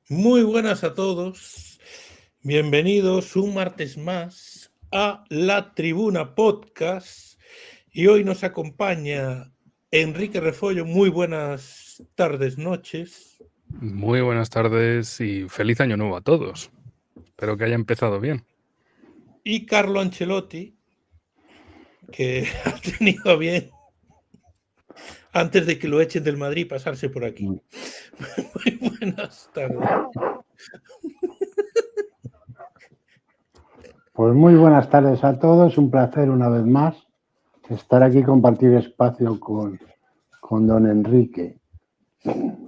Muy buenas a todos, bienvenidos un martes más a La Tribuna Podcast y hoy nos acompaña Enrique Refollo. Muy buenas tardes, noches. Muy buenas tardes y feliz año nuevo a todos. Espero que haya empezado bien. Y Carlo Ancelotti, que ha tenido bien, antes de que lo echen del Madrid, pasarse por aquí. Muy buenas tardes. Pues muy buenas tardes a todos, un placer una vez más estar aquí, compartir espacio con don Enrique.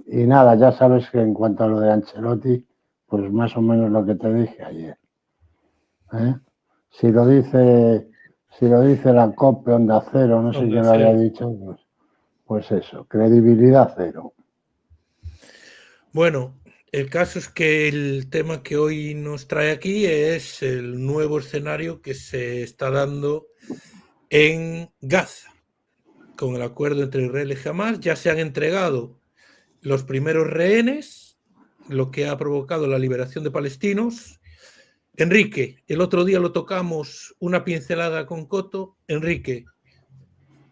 Y nada, ya sabes que en cuanto a lo de Ancelotti, pues más o menos lo que te dije ayer. Si lo dice la COPE, Onda Cero, no sé quién lo había dicho, pues eso, credibilidad cero. Bueno, el caso es que el tema que hoy nos trae aquí es el nuevo escenario que se está dando en Gaza. Con el acuerdo entre Israel y Hamas ya se han entregado los primeros rehenes, lo que ha provocado la liberación de palestinos. Enrique, el otro día lo tocamos una pincelada con Coto. Enrique,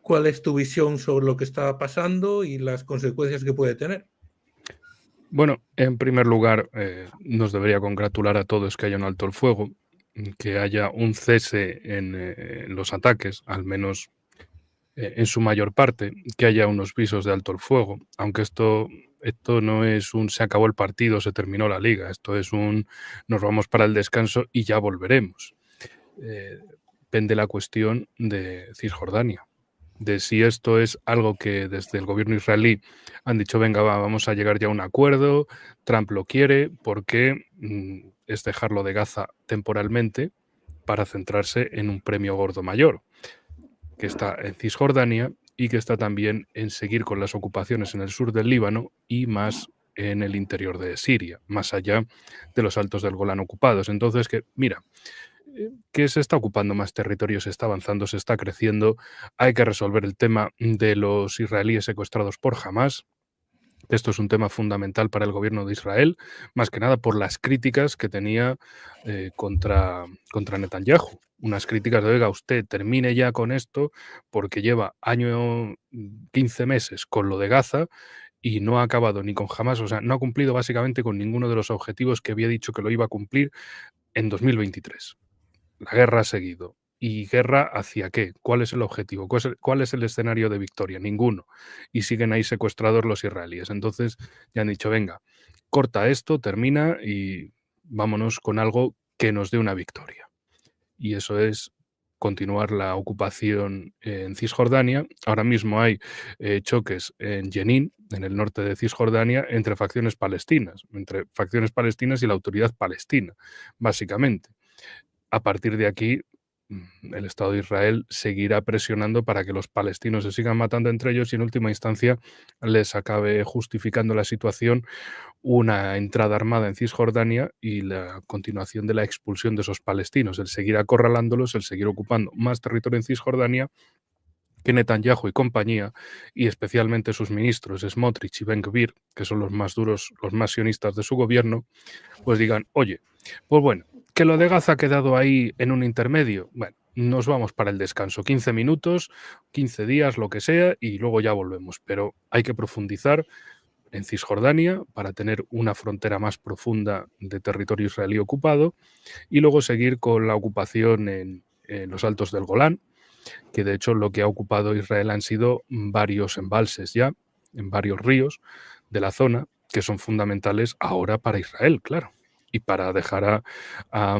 ¿cuál es tu visión sobre lo que está pasando y las consecuencias que puede tener? Bueno, en primer lugar, nos debería congratular a todos que haya un alto el fuego, que haya un cese en los ataques, al menos en su mayor parte, que haya unos visos de alto el fuego, aunque esto no es un se acabó el partido, se terminó la liga, esto es un nos vamos para el descanso y ya volveremos. Pende la cuestión de Cisjordania, de si esto es algo que desde el gobierno israelí han dicho, venga, vamos a llegar ya a un acuerdo, Trump lo quiere, porque es dejarlo de Gaza temporalmente para centrarse en un premio gordo mayor, que está en Cisjordania y que está también en seguir con las ocupaciones en el sur del Líbano y más en el interior de Siria, más allá de los altos del Golán ocupados. Entonces, que se está ocupando más territorio, se está avanzando, se está creciendo. Hay que resolver el tema de los israelíes secuestrados por Hamas. Esto es un tema fundamental para el gobierno de Israel, más que nada por las críticas que tenía contra Netanyahu. Unas críticas de, oiga, usted termine ya con esto porque lleva 15 meses con lo de Gaza y no ha acabado ni con Hamas, o sea, no ha cumplido básicamente con ninguno de los objetivos que había dicho que lo iba a cumplir en 2023. La guerra ha seguido. ¿Y guerra hacia qué? ¿Cuál es el objetivo? ¿Cuál es el escenario de victoria? Ninguno. Y siguen ahí secuestrados los israelíes. Entonces ya han dicho, venga, corta esto, termina y vámonos con algo que nos dé una victoria. Y eso es continuar la ocupación en Cisjordania. Ahora mismo hay choques en Jenin, en el norte de Cisjordania, entre facciones palestinas y la autoridad palestina, básicamente. A partir de aquí, el Estado de Israel seguirá presionando para que los palestinos se sigan matando entre ellos y en última instancia les acabe justificando la situación una entrada armada en Cisjordania y la continuación de la expulsión de esos palestinos, el seguir acorralándolos, el seguir ocupando más territorio en Cisjordania, que Netanyahu y compañía, y especialmente sus ministros Smotrich y Ben-Gvir, que son los más duros, los más sionistas de su gobierno, pues digan, oye, pues bueno, que lo de Gaza ha quedado ahí en un intermedio. Bueno, nos vamos para el descanso, 15 minutos, 15 días, lo que sea, y luego ya volvemos. Pero hay que profundizar en Cisjordania para tener una frontera más profunda de territorio israelí ocupado y luego seguir con la ocupación en los altos del Golán, que de hecho lo que ha ocupado Israel han sido varios embalses ya, en varios ríos de la zona, que son fundamentales ahora para Israel, claro, y para dejar a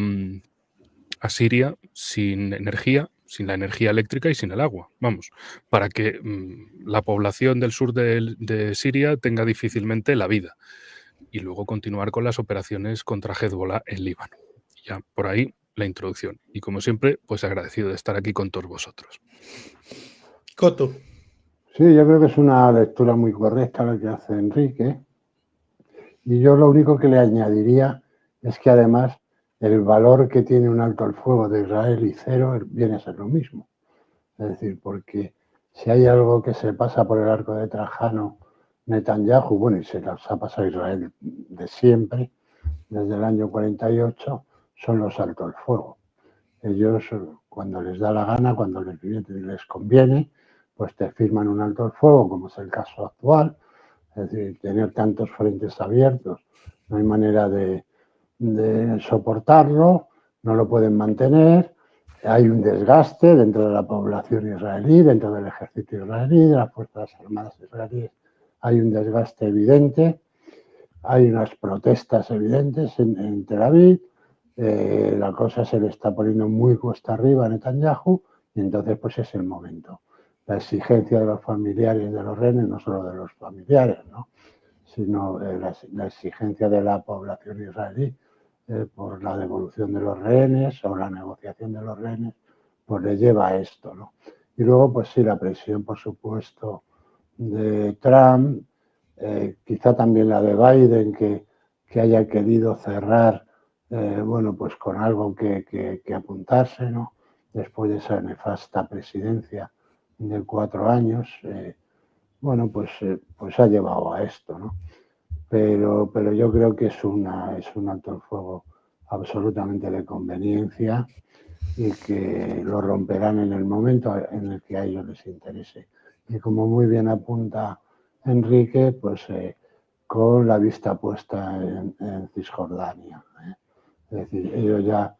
Siria sin energía, sin la energía eléctrica y sin el agua, vamos, para que la población del sur de Siria tenga difícilmente la vida y luego continuar con las operaciones contra Hezbollah en Líbano. Ya por ahí la introducción. Y como siempre, pues agradecido de estar aquí con todos vosotros. Coto. Sí, yo creo que es una lectura muy correcta la que hace Enrique. Y yo lo único que le añadiría es que además el valor que tiene un alto al fuego de Israel y cero viene a ser lo mismo. Es decir, porque si hay algo que se pasa por el arco de Trajano, Netanyahu, bueno, y se las ha pasado a Israel de siempre, desde el año 48 son los alto el fuego. Ellos, cuando les da la gana, cuando les conviene, pues te firman un alto el fuego, como es el caso actual. Es decir, tener tantos frentes abiertos, no hay manera de soportarlo, no lo pueden mantener. Hay un desgaste dentro de la población israelí, dentro del ejército israelí, de las Fuerzas Armadas israelíes. Hay un desgaste evidente, hay unas protestas evidentes en Tel Aviv, la cosa se le está poniendo muy cuesta arriba a Netanyahu y entonces pues es el momento. La exigencia de los familiares de los rehenes, no solo de los familiares, ¿no?, sino la exigencia de la población israelí por la devolución de los rehenes o la negociación de los rehenes, pues le lleva a esto, ¿no? Y luego, pues sí, la presión, por supuesto, de Trump, quizá también la de Biden, que haya querido cerrar, bueno, pues con algo que apuntarse, ¿no?, después de esa nefasta presidencia de 4 años, bueno, pues ha llevado a esto, ¿no? Pero yo creo que es un alto el fuego absolutamente de conveniencia y que lo romperán en el momento en el que a ellos les interese. Y como muy bien apunta Enrique, pues con la vista puesta en Cisjordania. Es decir, ellos ya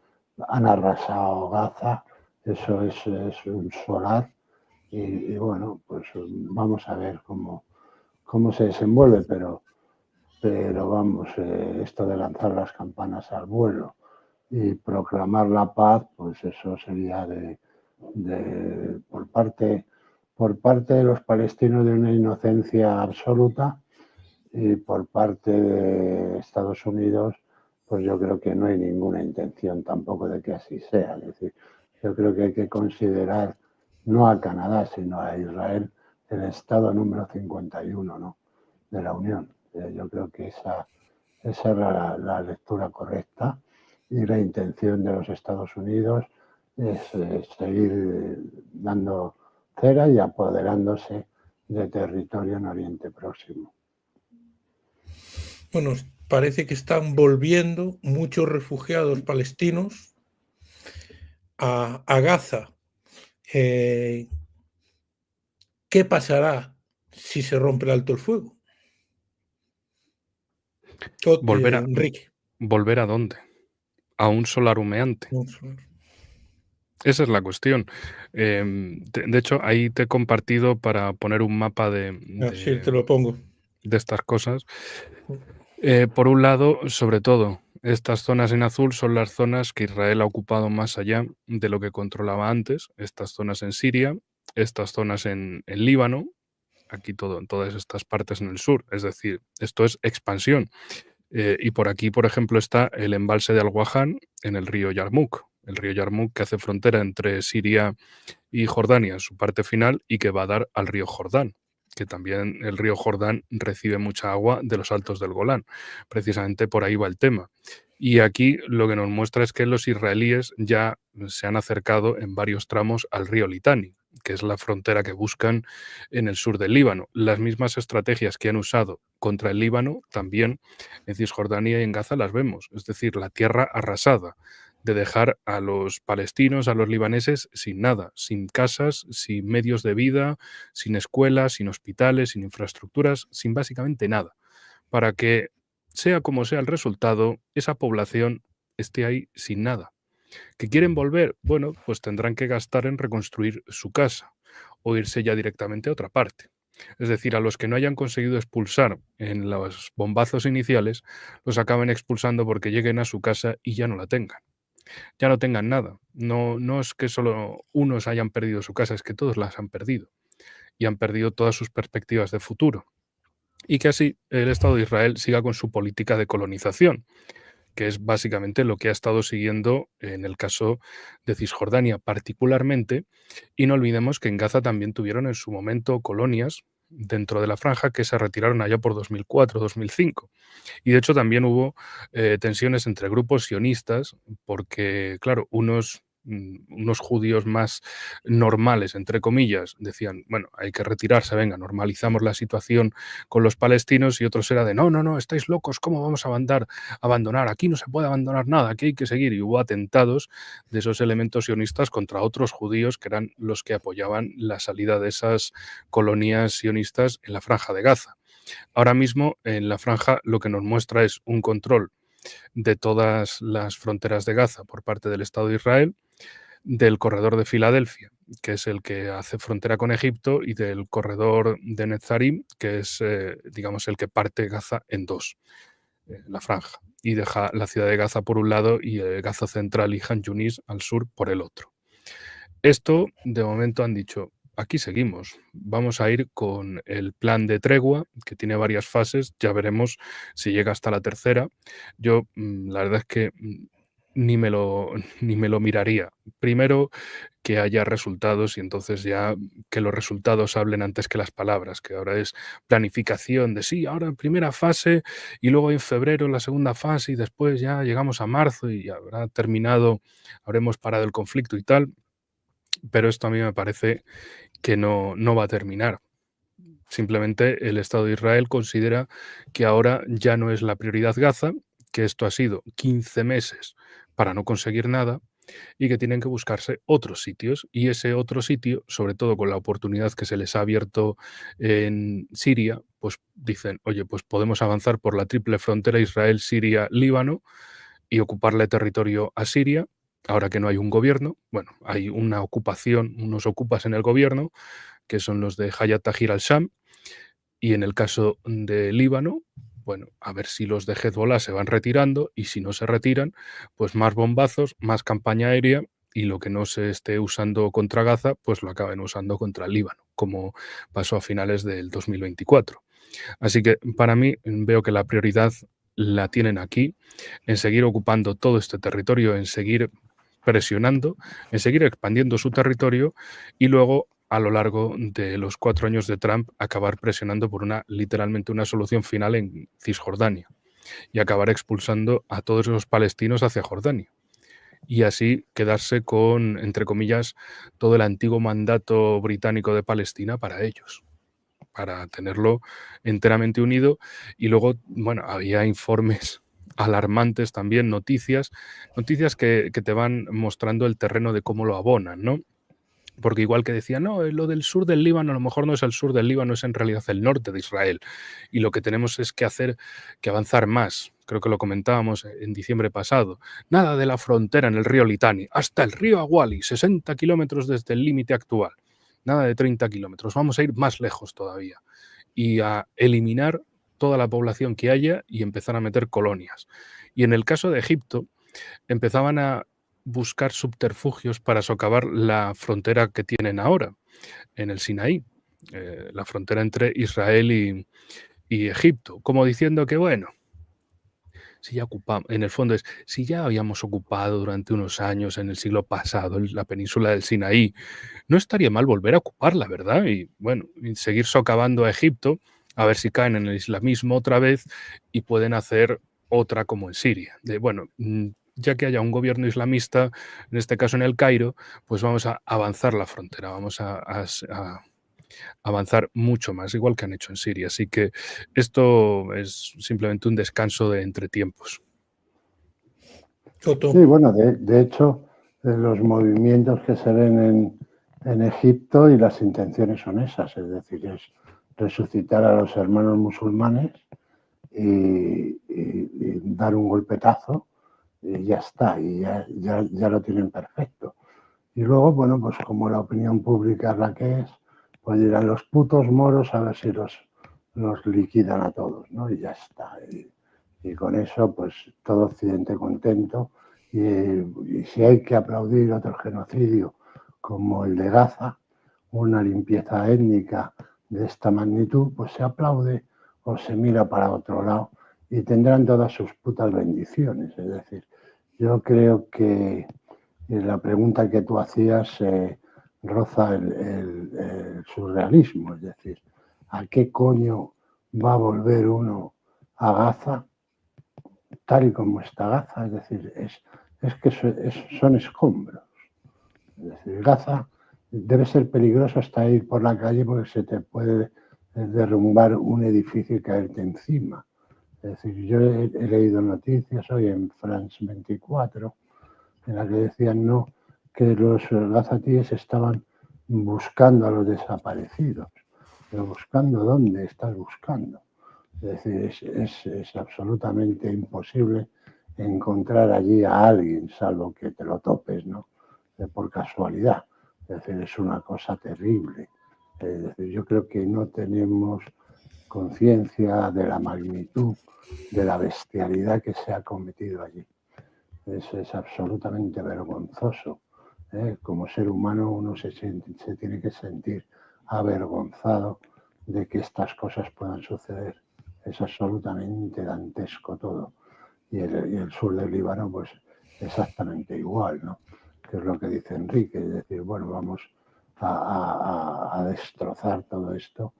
han arrasado Gaza, eso es un solar y bueno, pues vamos a ver cómo se desenvuelve, pero vamos, esto de lanzar las campanas al vuelo y proclamar la paz, pues eso sería por parte de los palestinos de una inocencia absoluta y por parte de Estados Unidos, pues yo creo que no hay ninguna intención tampoco de que así sea. Es decir, yo creo que hay que considerar no a Canadá, sino a Israel el Estado número 51, ¿no?, de la Unión. Yo creo que esa es la lectura correcta y la intención de los Estados Unidos es seguir dando cera y apoderándose de territorio en Oriente Próximo. Bueno, parece que están volviendo muchos refugiados palestinos a Gaza. ¿Qué pasará si se rompe el alto el fuego? Enrique. ¿Volver a dónde? ¿A un solar humeante? Esa es la cuestión. De hecho, ahí te he compartido para poner un mapa Sí, te lo pongo. de estas cosas. Por un lado, sobre todo, estas zonas en azul son las zonas que Israel ha ocupado más allá de lo que controlaba antes. Estas zonas en Siria, estas zonas en Líbano, aquí en todas estas partes en el sur. Es decir, esto es expansión. Y por aquí, por ejemplo, está el embalse de Al-Wahan en el río Yarmouk. El río Yarmouk que hace frontera entre Siria y Jordania en su parte final y que va a dar al río Jordán, que también el río Jordán recibe mucha agua de los altos del Golán. Precisamente por ahí va el tema. Y aquí lo que nos muestra es que los israelíes ya se han acercado en varios tramos al río Litani, que es la frontera que buscan en el sur del Líbano. Las mismas estrategias que han usado contra el Líbano también en Cisjordania y en Gaza las vemos, es decir, la tierra arrasada, de dejar a los palestinos, a los libaneses, sin nada, sin casas, sin medios de vida, sin escuelas, sin hospitales, sin infraestructuras, sin básicamente nada, para que, sea como sea el resultado, esa población esté ahí sin nada. ¿Que quieren volver? Bueno, pues tendrán que gastar en reconstruir su casa o irse ya directamente a otra parte. Es decir, a los que no hayan conseguido expulsar en los bombazos iniciales, los acaben expulsando porque lleguen a su casa y ya no la tengan. Ya no tengan nada. No es que solo unos hayan perdido su casa, es que todos las han perdido. Y han perdido todas sus perspectivas de futuro. Y que así el Estado de Israel siga con su política de colonización, que es básicamente lo que ha estado siguiendo en el caso de Cisjordania particularmente. Y no olvidemos que en Gaza también tuvieron en su momento colonias dentro de la franja que se retiraron allá por 2004-2005. Y de hecho también hubo tensiones entre grupos sionistas porque, claro, unos unos judíos más normales, entre comillas, decían, bueno, hay que retirarse, venga, normalizamos la situación con los palestinos, y otros era de, no, no, no, estáis locos, ¿cómo vamos a abandonar? Aquí no se puede abandonar nada, aquí hay que seguir. Y hubo atentados de esos elementos sionistas contra otros judíos que eran los que apoyaban la salida de esas colonias sionistas en la Franja de Gaza. Ahora mismo en la franja lo que nos muestra es un control de todas las fronteras de Gaza por parte del Estado de Israel, del corredor de Filadelfia, que es el que hace frontera con Egipto, y del corredor de Netzarim, que es, digamos, el que parte Gaza en dos, la franja, y deja la ciudad de Gaza por un lado y Gaza Central y Han Yunis al sur por el otro. Esto, de momento, han dicho, aquí seguimos, vamos a ir con el plan de tregua, que tiene varias fases, ya veremos si llega hasta la tercera. Yo, la verdad es que ni me lo miraría. Primero, que haya resultados, y entonces ya que los resultados hablen antes que las palabras, que ahora es planificación de sí, ahora en primera fase y luego en febrero la segunda fase y después ya llegamos a marzo y ya habrá terminado, habremos parado el conflicto y tal. Pero esto a mí me parece que no va a terminar. Simplemente el Estado de Israel considera que ahora ya no es la prioridad Gaza, que esto ha sido 15 meses para no conseguir nada, y que tienen que buscarse otros sitios. Y ese otro sitio, sobre todo con la oportunidad que se les ha abierto en Siria, pues dicen, oye, pues podemos avanzar por la triple frontera Israel-Siria-Líbano y ocuparle territorio a Siria. Ahora que no hay un gobierno, bueno, hay una ocupación, unos ocupas en el gobierno, que son los de Hayat Tahrir al-Sham, y en el caso de Líbano, bueno, a ver si los de Hezbollah se van retirando, y si no se retiran, pues más bombazos, más campaña aérea, y lo que no se esté usando contra Gaza, pues lo acaben usando contra el Líbano, como pasó a finales del 2024. Así que para mí veo que la prioridad la tienen aquí, en seguir ocupando todo este territorio, en seguir presionando, en seguir expandiendo su territorio, y luego a lo largo de los 4 años de Trump acabar presionando por literalmente una solución final en Cisjordania y acabar expulsando a todos los palestinos hacia Jordania. Y así quedarse con, entre comillas, todo el antiguo mandato británico de Palestina para ellos, para tenerlo enteramente unido. Y luego, bueno, había informes alarmantes también, noticias que te van mostrando el terreno de cómo lo abonan, ¿no? Porque igual que decía, no, lo del sur del Líbano, a lo mejor no es el sur del Líbano, es en realidad el norte de Israel. Y lo que tenemos es que hacer, que avanzar más. Creo que lo comentábamos en diciembre pasado. Nada de la frontera en el río Litani, hasta el río Aguali, 60 kilómetros desde el límite actual. Nada de 30 kilómetros, vamos a ir más lejos todavía. Y a eliminar toda la población que haya y empezar a meter colonias. Y en el caso de Egipto, empezaban a buscar subterfugios para socavar la frontera que tienen ahora, en el Sinaí, la frontera entre Israel y Egipto, como diciendo que, bueno, si ya ocupamos, en el fondo es, si ya habíamos ocupado durante unos años en el siglo pasado la península del Sinaí, no estaría mal volver a ocuparla, ¿verdad? Y bueno, y seguir socavando a Egipto, a ver si caen en el islamismo otra vez y pueden hacer otra como en Siria. De, bueno, ya que haya un gobierno islamista, en este caso en el Cairo, pues vamos a avanzar la frontera, vamos a avanzar mucho más, igual que han hecho en Siria. Así que esto es simplemente un descanso de entretiempos. Sí, bueno, de hecho, los movimientos que se ven en Egipto y las intenciones son esas, es decir, es resucitar a los hermanos musulmanes y dar un golpetazo y ya está, y ya lo tienen perfecto. Y luego, bueno, pues como la opinión pública es la que es, pues dirán los putos moros a ver si los liquidan a todos, ¿no? Y ya está. Y con eso, pues todo Occidente contento. Y si hay que aplaudir otro genocidio como el de Gaza, una limpieza étnica de esta magnitud, pues se aplaude o se mira para otro lado y tendrán todas sus putas bendiciones. Es decir, yo creo que la pregunta que tú hacías roza el surrealismo, es decir, ¿a qué coño va a volver uno a Gaza tal y como está Gaza? Es decir, es que son escombros. Es decir, Gaza debe ser peligroso hasta ir por la calle porque se te puede derrumbar un edificio y caerte encima. Es decir, yo he leído noticias hoy en France 24 en las que decían no, que los gazatíes estaban buscando a los desaparecidos. Pero ¿buscando dónde estás buscando? Es decir, es absolutamente imposible encontrar allí a alguien, salvo que te lo topes, ¿no? Por casualidad. Es decir, es una cosa terrible. Es decir, yo creo que no tenemos conciencia de la magnitud de la bestialidad que se ha cometido allí. Es absolutamente vergonzoso. Como ser humano uno se tiene que sentir avergonzado de que estas cosas puedan suceder. Es absolutamente dantesco todo. Y el sur del Líbano, pues exactamente igual, ¿no? Que es lo que dice Enrique, es decir, bueno, vamos a destrozar todo esto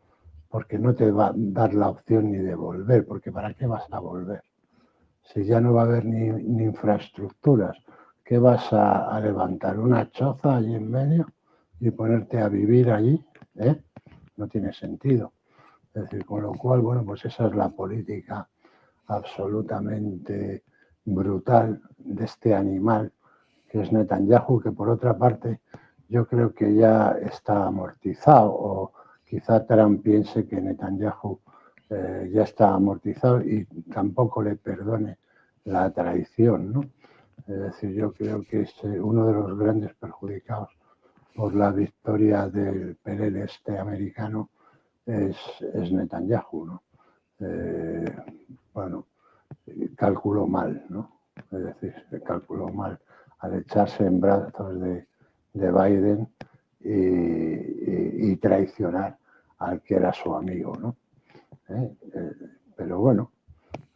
porque no te va a dar la opción ni de volver, porque ¿para qué vas a volver? Si ya no va a haber ni infraestructuras, ¿qué vas a levantar? ¿Una choza allí en medio y ponerte a vivir allí? No tiene sentido. Es decir, con lo cual, bueno, pues esa es la política absolutamente brutal de este animal que es Netanyahu, que por otra parte yo creo que ya está amortizado, o quizá Trump piense que Netanyahu ya está amortizado y tampoco le perdone la traición, ¿no? Es decir, yo creo que es uno de los grandes perjudicados por la victoria del PLN este americano es Netanyahu, ¿no? Bueno, calculó mal, ¿no? Es decir, calculó mal al echarse en brazos de Biden y traicionar al que era su amigo, ¿no? Pero bueno,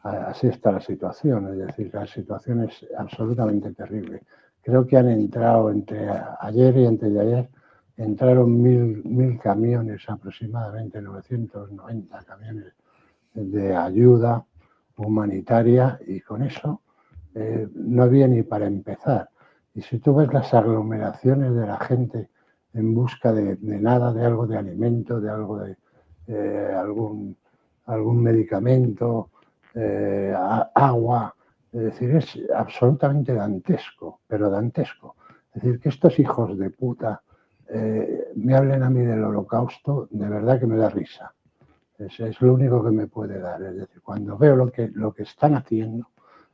así está la situación, es decir, la situación es absolutamente terrible. Creo que han entrado entre ayer y antes de ayer, entraron 1.000 camiones, aproximadamente 990 camiones de ayuda humanitaria, y con eso no había ni para empezar. Y si tú ves las aglomeraciones de la gente en busca de nada, de algo de alimento, de algo de algún medicamento, agua, es decir, es absolutamente dantesco, pero dantesco. Es decir, que estos hijos de puta me hablen a mí del holocausto, de verdad que me da risa. Es lo único que me puede dar. Es decir, cuando veo lo que están haciendo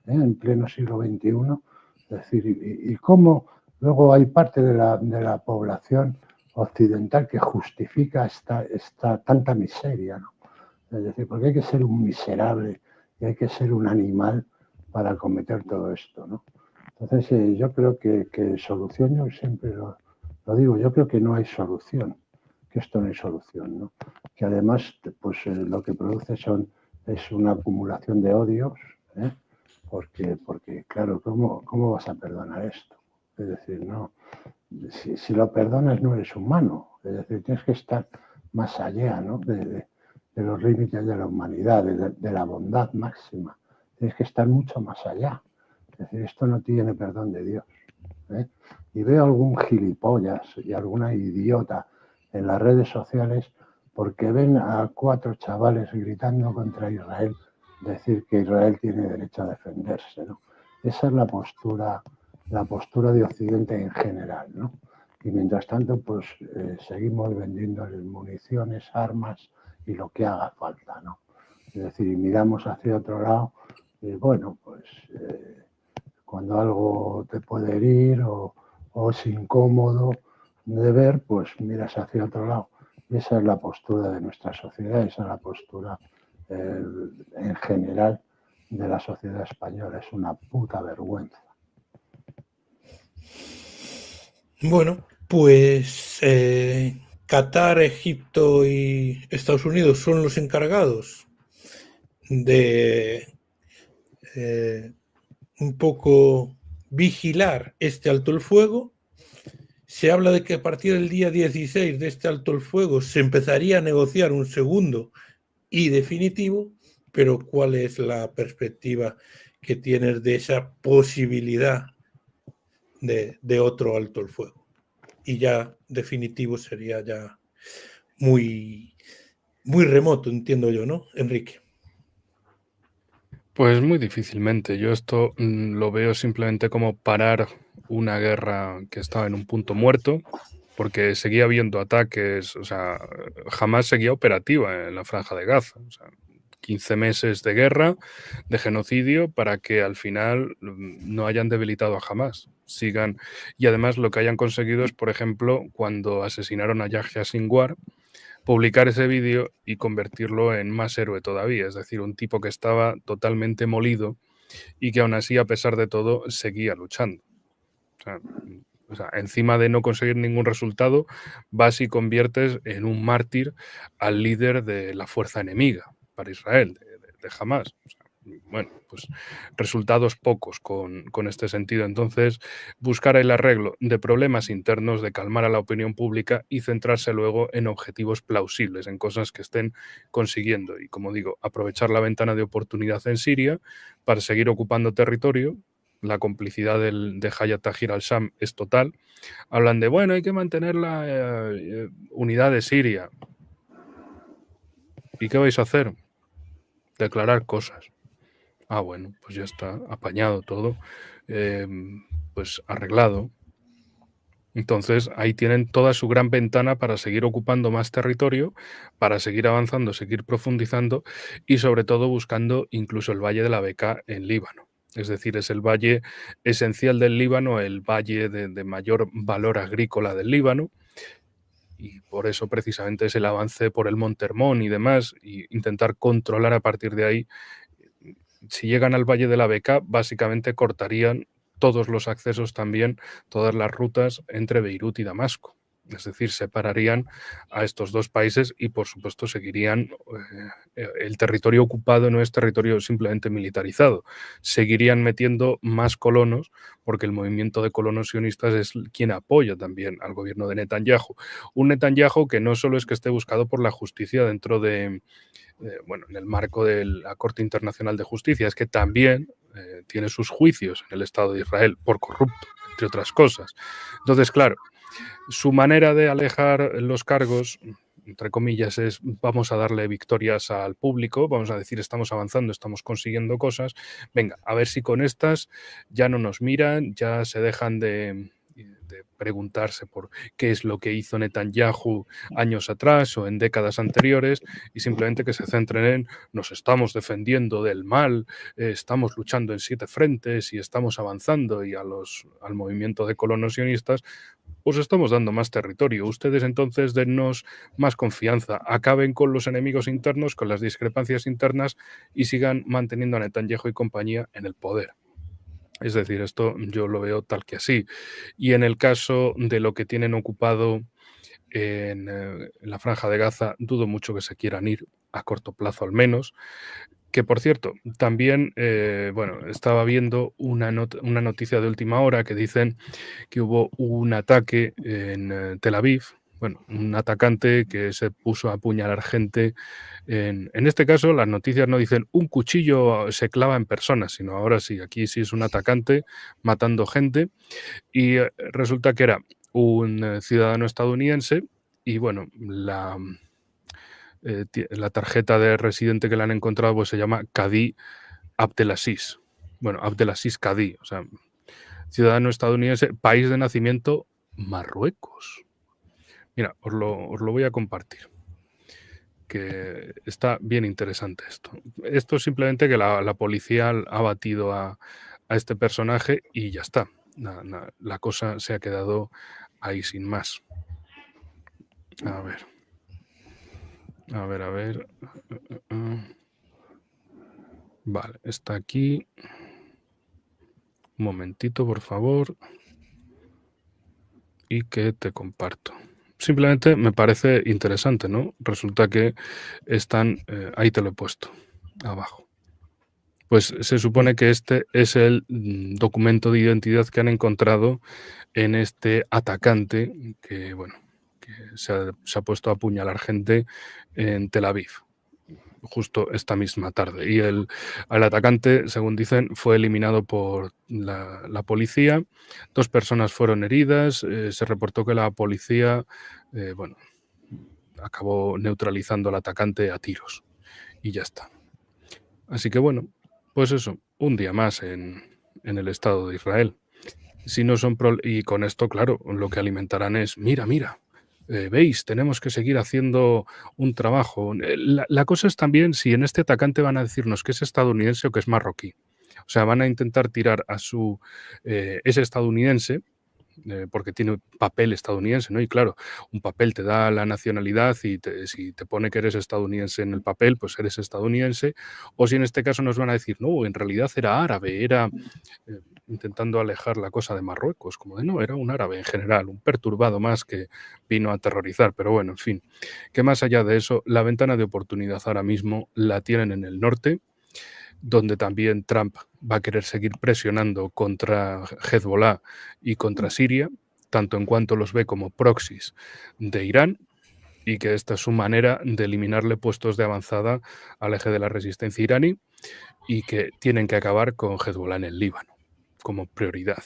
en pleno siglo XXI, es decir, y cómo luego hay parte de la población occidental que justifica esta tanta miseria, ¿no? Es decir, porque hay que ser un miserable y hay que ser un animal para cometer todo esto, ¿no? Entonces, yo creo que solución, yo siempre lo digo, yo creo que no hay solución, que esto no hay solución, ¿no? Que además, pues lo que produce es una acumulación de odios, porque claro, ¿cómo vas a perdonar esto? Es decir, no, si lo perdonas no eres humano, es decir, tienes que estar más allá, ¿no? de los límites de la humanidad, de la bondad máxima, tienes que estar mucho más allá. Es decir, esto no tiene perdón de Dios. Y veo algún gilipollas y alguna idiota en las redes sociales porque ven a 4 chavales gritando contra Israel, decir que Israel tiene derecho a defenderse, ¿no? Esa es la postura de Occidente en general, ¿no? Y mientras tanto, pues seguimos vendiéndoles municiones, armas y lo que haga falta, ¿no? Es decir, miramos hacia otro lado y bueno, pues cuando algo te puede herir o es incómodo de ver, pues miras hacia otro lado. Y esa es la postura de nuestra sociedad, esa es la postura en general de la sociedad española. Es una puta vergüenza. Bueno, pues Qatar, Egipto y Estados Unidos son los encargados de un poco vigilar este alto el fuego. Se habla de que a partir del día 16 de este alto el fuego se empezaría a negociar un segundo y definitivo, pero ¿cuál es la perspectiva que tienes de esa posibilidad de otro alto el fuego? y ya definitivo sería ya muy, muy remoto, entiendo yo, ¿no, Enrique? Pues muy difícilmente. Yo esto lo veo simplemente como parar una guerra que estaba en un punto muerto, porque seguía habiendo ataques, o sea, jamás seguía operativa en la Franja de Gaza. O sea, 15 meses de guerra, de genocidio, para que al final no hayan debilitado a Hamás. Sigan. Y además lo que hayan conseguido es, por ejemplo, cuando asesinaron a Yahya Sinwar, publicar ese vídeo y convertirlo en más héroe todavía, es decir, un tipo que estaba totalmente molido y que aún así, a pesar de todo, seguía luchando. O sea, encima de no conseguir ningún resultado, vas y conviertes en un mártir al líder de la fuerza enemiga para Israel, de Hamás. O sea, bueno, pues resultados pocos con este sentido. Entonces, buscar el arreglo de problemas internos, de calmar a la opinión pública y centrarse luego en objetivos plausibles, en cosas que estén consiguiendo. Y como digo, aprovechar la ventana de oportunidad en Siria para seguir ocupando territorio. La complicidad de Hayat Tahrir al-Sham es total. Hablan de, bueno, hay que mantener la unidad de Siria. ¿Y qué vais a hacer? Declarar cosas. Ah, bueno, pues ya está, apañado todo, pues arreglado. Entonces ahí tienen toda su gran ventana para seguir ocupando más territorio, para seguir avanzando, seguir profundizando y sobre todo buscando incluso el Valle de la Bekaa en Líbano. Es decir, es el valle esencial del Líbano, el valle de mayor valor agrícola del Líbano, y por eso precisamente es el avance por el Monte Hermón y demás, y intentar controlar a partir de ahí. Si llegan al Valle de la Bekaa, básicamente cortarían todos los accesos también, todas las rutas entre Beirut y Damasco. Es decir, separarían a estos dos países y, por supuesto, seguirían. El territorio ocupado no es territorio simplemente militarizado. Seguirían metiendo más colonos, porque el movimiento de colonos sionistas es quien apoya también al gobierno de Netanyahu. Un Netanyahu que no solo es que esté buscado por la justicia dentro de, bueno, en el marco de la Corte Internacional de Justicia, es que también tiene sus juicios en el Estado de Israel por corrupto, entre otras cosas. Entonces, claro, su manera de alejar los cargos, entre comillas, es vamos a darle victorias al público, vamos a decir estamos avanzando, estamos consiguiendo cosas, venga, a ver si con estas ya no nos miran, ya se dejan de preguntarse por qué es lo que hizo Netanyahu años atrás o en décadas anteriores y simplemente que se centren en nos estamos defendiendo del mal, estamos luchando en 7 frentes y estamos avanzando y al movimiento de colonos sionistas os estamos dando más territorio. Ustedes entonces dennos más confianza, acaben con los enemigos internos, con las discrepancias internas y sigan manteniendo a Netanyahu y compañía en el poder. Es decir, esto yo lo veo tal que así. Y en el caso de lo que tienen ocupado en la Franja de Gaza, dudo mucho que se quieran ir, a corto plazo al menos. Que, por cierto, también, bueno, estaba viendo una noticia de última hora que dicen que hubo un ataque en Tel Aviv, bueno, un atacante que se puso a apuñalar gente. En este caso, las noticias no dicen un cuchillo se clava en personas, sino ahora sí, aquí sí es un atacante matando gente y resulta que era un ciudadano estadounidense y, bueno, la tarjeta de residente que le han encontrado pues se llama Qadi Abdelaziz. Bueno, Abdelaziz Qadi, o sea, ciudadano estadounidense, país de nacimiento Marruecos. Mira, os lo voy a compartir, que está bien interesante esto. Esto es simplemente que la policía ha batido a este personaje y ya está. La cosa se ha quedado ahí sin más. A ver. Vale, está aquí. Un momentito, por favor. Y que te comparto. Simplemente me parece interesante, ¿no? Resulta que están... ahí te lo he puesto, abajo. Pues se supone que este es el documento de identidad que han encontrado en este atacante que, bueno, que se ha puesto a apuñalar gente en Tel Aviv. justo esta misma tarde. Y el atacante, según dicen, fue eliminado por la policía. 2 personas fueron heridas. Se reportó que la policía, bueno, acabó neutralizando al atacante a tiros. Y ya está. Así que bueno, pues eso, un día más en el Estado de Israel. Si no son y con esto, claro, lo que alimentarán es, mira, veis, tenemos que seguir haciendo un trabajo. La cosa es también si en este atacante van a decirnos que es estadounidense o que es marroquí. O sea, van a intentar tirar a su... es estadounidense, porque tiene papel estadounidense, ¿no? Y claro, un papel te da la nacionalidad y si te pone que eres estadounidense en el papel, pues eres estadounidense. O si en este caso nos van a decir, no, en realidad era árabe, era... intentando alejar la cosa de Marruecos, como de no, era un árabe en general, un perturbado más que vino a aterrorizar, pero bueno, en fin, que más allá de eso, la ventana de oportunidad ahora mismo la tienen en el norte, donde también Trump va a querer seguir presionando contra Hezbollah y contra Siria, tanto en cuanto los ve como proxies de Irán, y que esta es su manera de eliminarle puestos de avanzada al eje de la resistencia iraní, y que tienen que acabar con Hezbollah en el Líbano como prioridad.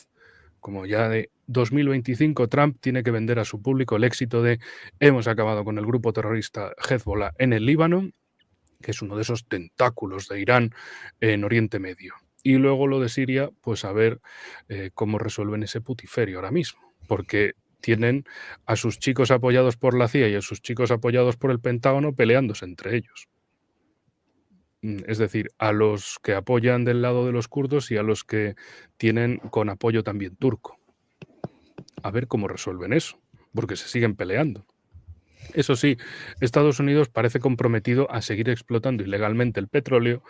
Como ya de 2025 Trump tiene que vender a su público el éxito de hemos acabado con el grupo terrorista Hezbollah en el Líbano, que es uno de esos tentáculos de Irán en Oriente Medio. Y luego lo de Siria, pues a ver cómo resuelven ese putiferio ahora mismo, porque tienen a sus chicos apoyados por la CIA y a sus chicos apoyados por el Pentágono peleándose entre ellos. Es decir, a los que apoyan del lado de los kurdos y a los que tienen con apoyo también turco. A ver cómo resuelven eso, porque se siguen peleando. Eso sí, Estados Unidos parece comprometido a seguir explotando ilegalmente el petróleo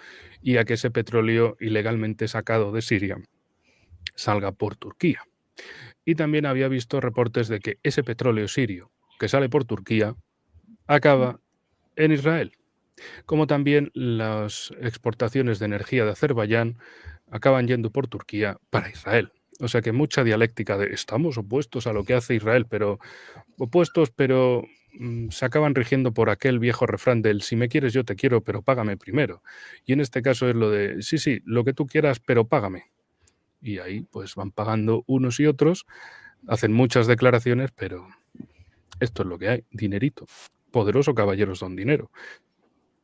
y a que ese petróleo ilegalmente sacado de Siria salga por Turquía. Y también había visto reportes de que ese petróleo sirio que sale por Turquía acaba en Israel. Como también las exportaciones de energía de Azerbaiyán acaban yendo por Turquía para Israel. O sea que mucha dialéctica de estamos opuestos a lo que hace Israel, pero se acaban rigiendo por aquel viejo refrán del si me quieres yo te quiero, pero págame primero. Y en este caso es lo de sí, lo que tú quieras, pero págame. Y ahí pues van pagando unos y otros, hacen muchas declaraciones, pero esto es lo que hay, dinerito. Poderoso caballeros don dinero.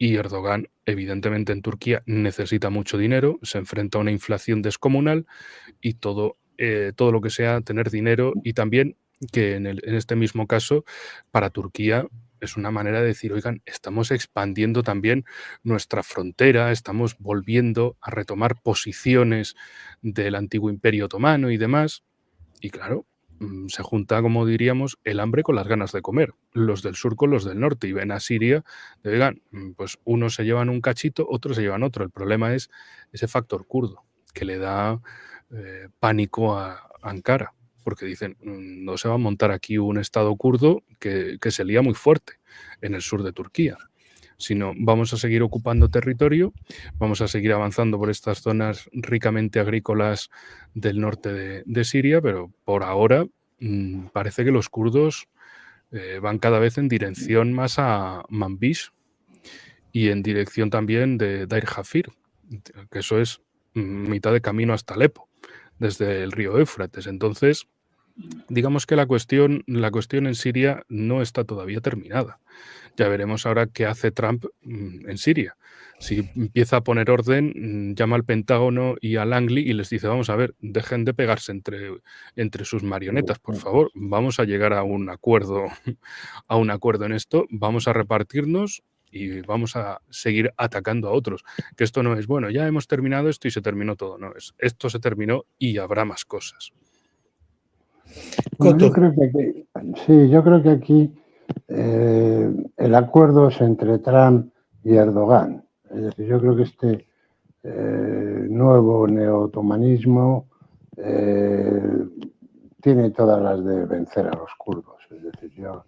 Y Erdogan, evidentemente en Turquía, necesita mucho dinero, se enfrenta a una inflación descomunal y todo lo que sea tener dinero, y también que en este mismo caso para Turquía es una manera de decir, oigan, estamos expandiendo también nuestra frontera, estamos volviendo a retomar posiciones del antiguo Imperio Otomano y demás. Y claro, se junta, como diríamos, el hambre con las ganas de comer. Los del sur con los del norte, y ven a Siria, oigan, pues unos se llevan un cachito, otros se llevan otro. El problema es ese factor kurdo, que le da pánico a Ankara, porque dicen, no se va a montar aquí un estado kurdo que se lía muy fuerte en el sur de Turquía, sino vamos a seguir ocupando territorio, vamos a seguir avanzando por estas zonas ricamente agrícolas del norte de Siria, pero por ahora parece que los kurdos van cada vez en dirección más a Manbij y en dirección también de Deir Hafir, que eso es mitad de camino hasta Alepo, desde el río Éufrates. Entonces, digamos que la cuestión en Siria no está todavía terminada. Ya veremos ahora qué hace Trump en Siria. Si empieza a poner orden, llama al Pentágono y a Langley y les dice, vamos a ver, dejen de pegarse entre sus marionetas, por favor. Vamos a llegar a un acuerdo en esto, vamos a repartirnos y vamos a seguir atacando a otros. Que esto no es, bueno, ya hemos terminado esto y se terminó todo. No, esto se terminó y habrá más cosas. Bueno, yo creo que aquí el acuerdo es entre Trump y Erdogan. Es decir, yo creo que este nuevo neootomanismo tiene todas las de vencer a los kurdos. Es decir, yo,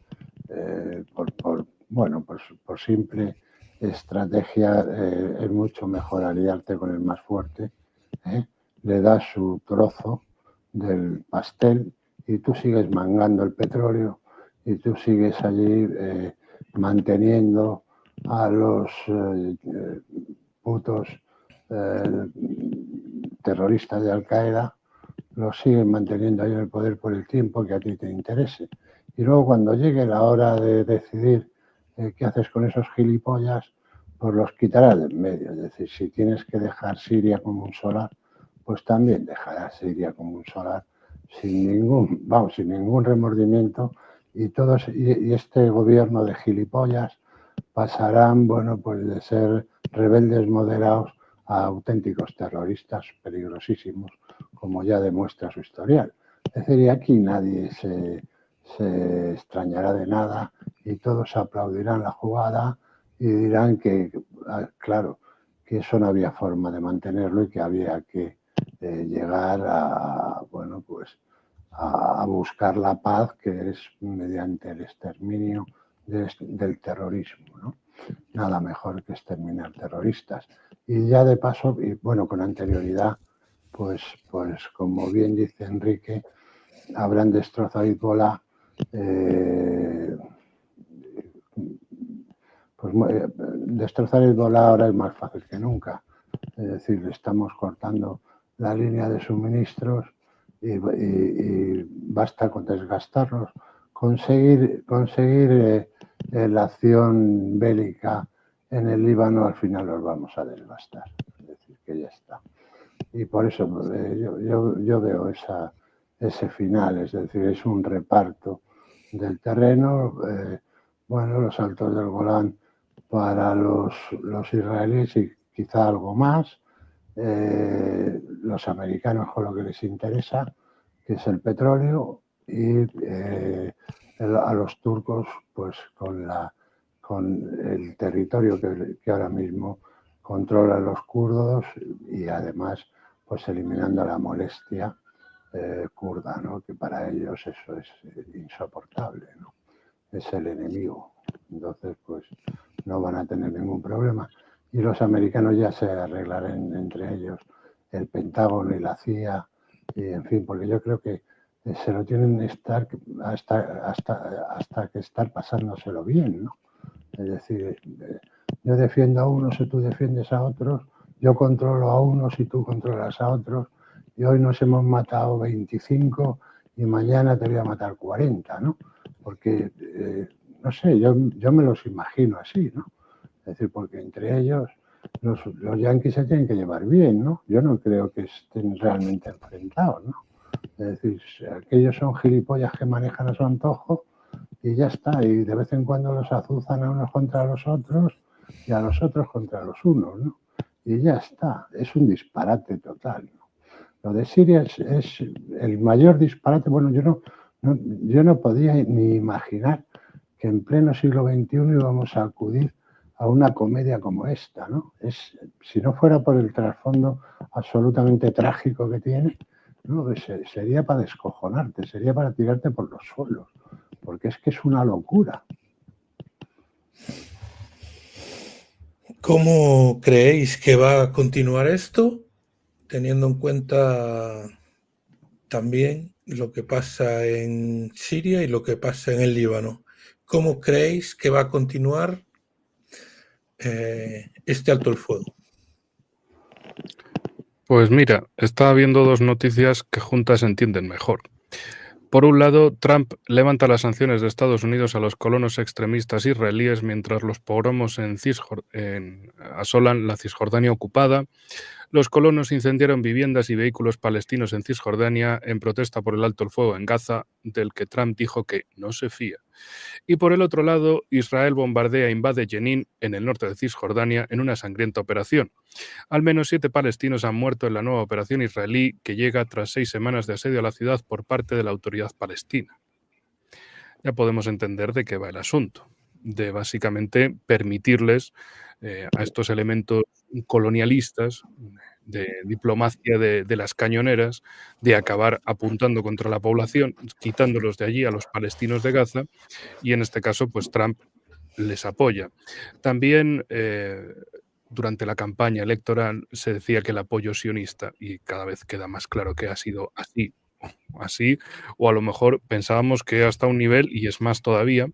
por simple estrategia, es mucho mejor aliarte con el más fuerte, le das su trozo del pastel y tú sigues mangando el petróleo y tú sigues allí manteniendo a los putos terroristas de Al-Qaeda, los siguen manteniendo ahí en el poder por el tiempo que a ti te interese. Y luego cuando llegue la hora de decidir qué haces con esos gilipollas, pues los quitarás de en medio. Es decir, si tienes que dejar Siria como un solar, pues también dejarás Siria como un solar sin ningún remordimiento, y este gobierno de gilipollas pasarán, bueno, pues de ser rebeldes moderados a auténticos terroristas peligrosísimos, como ya demuestra su historial. Es decir, aquí nadie se extrañará de nada y todos aplaudirán la jugada y dirán que, claro, que eso no había forma de mantenerlo y que había que llegar a, bueno, pues a buscar la paz, que es mediante el exterminio del terrorismo, ¿no? Nada mejor que exterminar terroristas. Y ya de paso, y bueno, con anterioridad, pues como bien dice Enrique, habrán destrozado Hezbollah, destrozar Hezbollah ahora es más fácil que nunca. Es decir, le estamos cortando la línea de suministros y basta con desgastarlos. Conseguir la acción bélica en el Líbano, al final los vamos a desgastar. Es decir, que ya está. Y por eso yo veo ese final, es decir, es un reparto del terreno. Bueno, los altos del Golán para los israelíes y quizá algo más. Los americanos con lo que les interesa, que es el petróleo, y a los turcos pues con el territorio que ahora mismo controlan los kurdos, y además pues eliminando la molestia kurda, ¿no? Que para ellos eso es insoportable, ¿no? Es el enemigo. Entonces pues no van a tener ningún problema. Y los americanos ya se arreglarán entre ellos, el Pentágono y la CIA, y en fin, porque yo creo que se lo tienen hasta que estar pasándoselo bien, ¿no? Es decir, yo defiendo a unos y tú defiendes a otros, yo controlo a unos y tú controlas a otros, y hoy nos hemos matado 25 y mañana te voy a matar 40, ¿no? Porque, no sé, yo me los imagino así, ¿no? Es decir, porque entre ellos los yanquis se tienen que llevar bien, ¿no? Yo no creo que estén realmente enfrentados, ¿no? Es decir, aquellos son gilipollas que manejan a su antojo y ya está. Y de vez en cuando los azuzan a unos contra los otros y a los otros contra los unos, ¿no? Y ya está. Es un disparate total, ¿no? Lo de Siria es el mayor disparate. Bueno, yo no podía ni imaginar que en pleno siglo XXI íbamos a acudir a una comedia como esta, ¿no? Si no fuera por el trasfondo absolutamente trágico que tiene, ¿no? Sería para descojonarte, sería para tirarte por los suelos, porque es que es una locura. ¿Cómo creéis que va a continuar esto, teniendo en cuenta también lo que pasa en Siria y lo que pasa en el Líbano? ¿Cómo creéis que va a continuar este alto el fuego? Pues mira, estaba viendo dos noticias que juntas se entienden mejor. Por un lado, Trump levanta las sanciones de Estados Unidos a los colonos extremistas israelíes mientras los pogromos asolan la Cisjordania ocupada. Los colonos incendiaron viviendas y vehículos palestinos en Cisjordania en protesta por el alto el fuego en Gaza, del que Trump dijo que no se fía. Y por el otro lado, Israel bombardea e invade Jenin, en el norte de Cisjordania, en una sangrienta operación. Al menos 7 palestinos han muerto en la nueva operación israelí, que llega tras 6 semanas de asedio a la ciudad por parte de la autoridad palestina. Ya podemos entender de qué va el asunto, de básicamente permitirles a estos elementos colonialistas de diplomacia de las cañoneras, de acabar apuntando contra la población, quitándolos de allí a los palestinos de Gaza, y en este caso, pues Trump les apoya. También durante la campaña electoral se decía que el apoyo sionista, y cada vez queda más claro que ha sido así, o a lo mejor pensábamos que hasta un nivel, y es más todavía,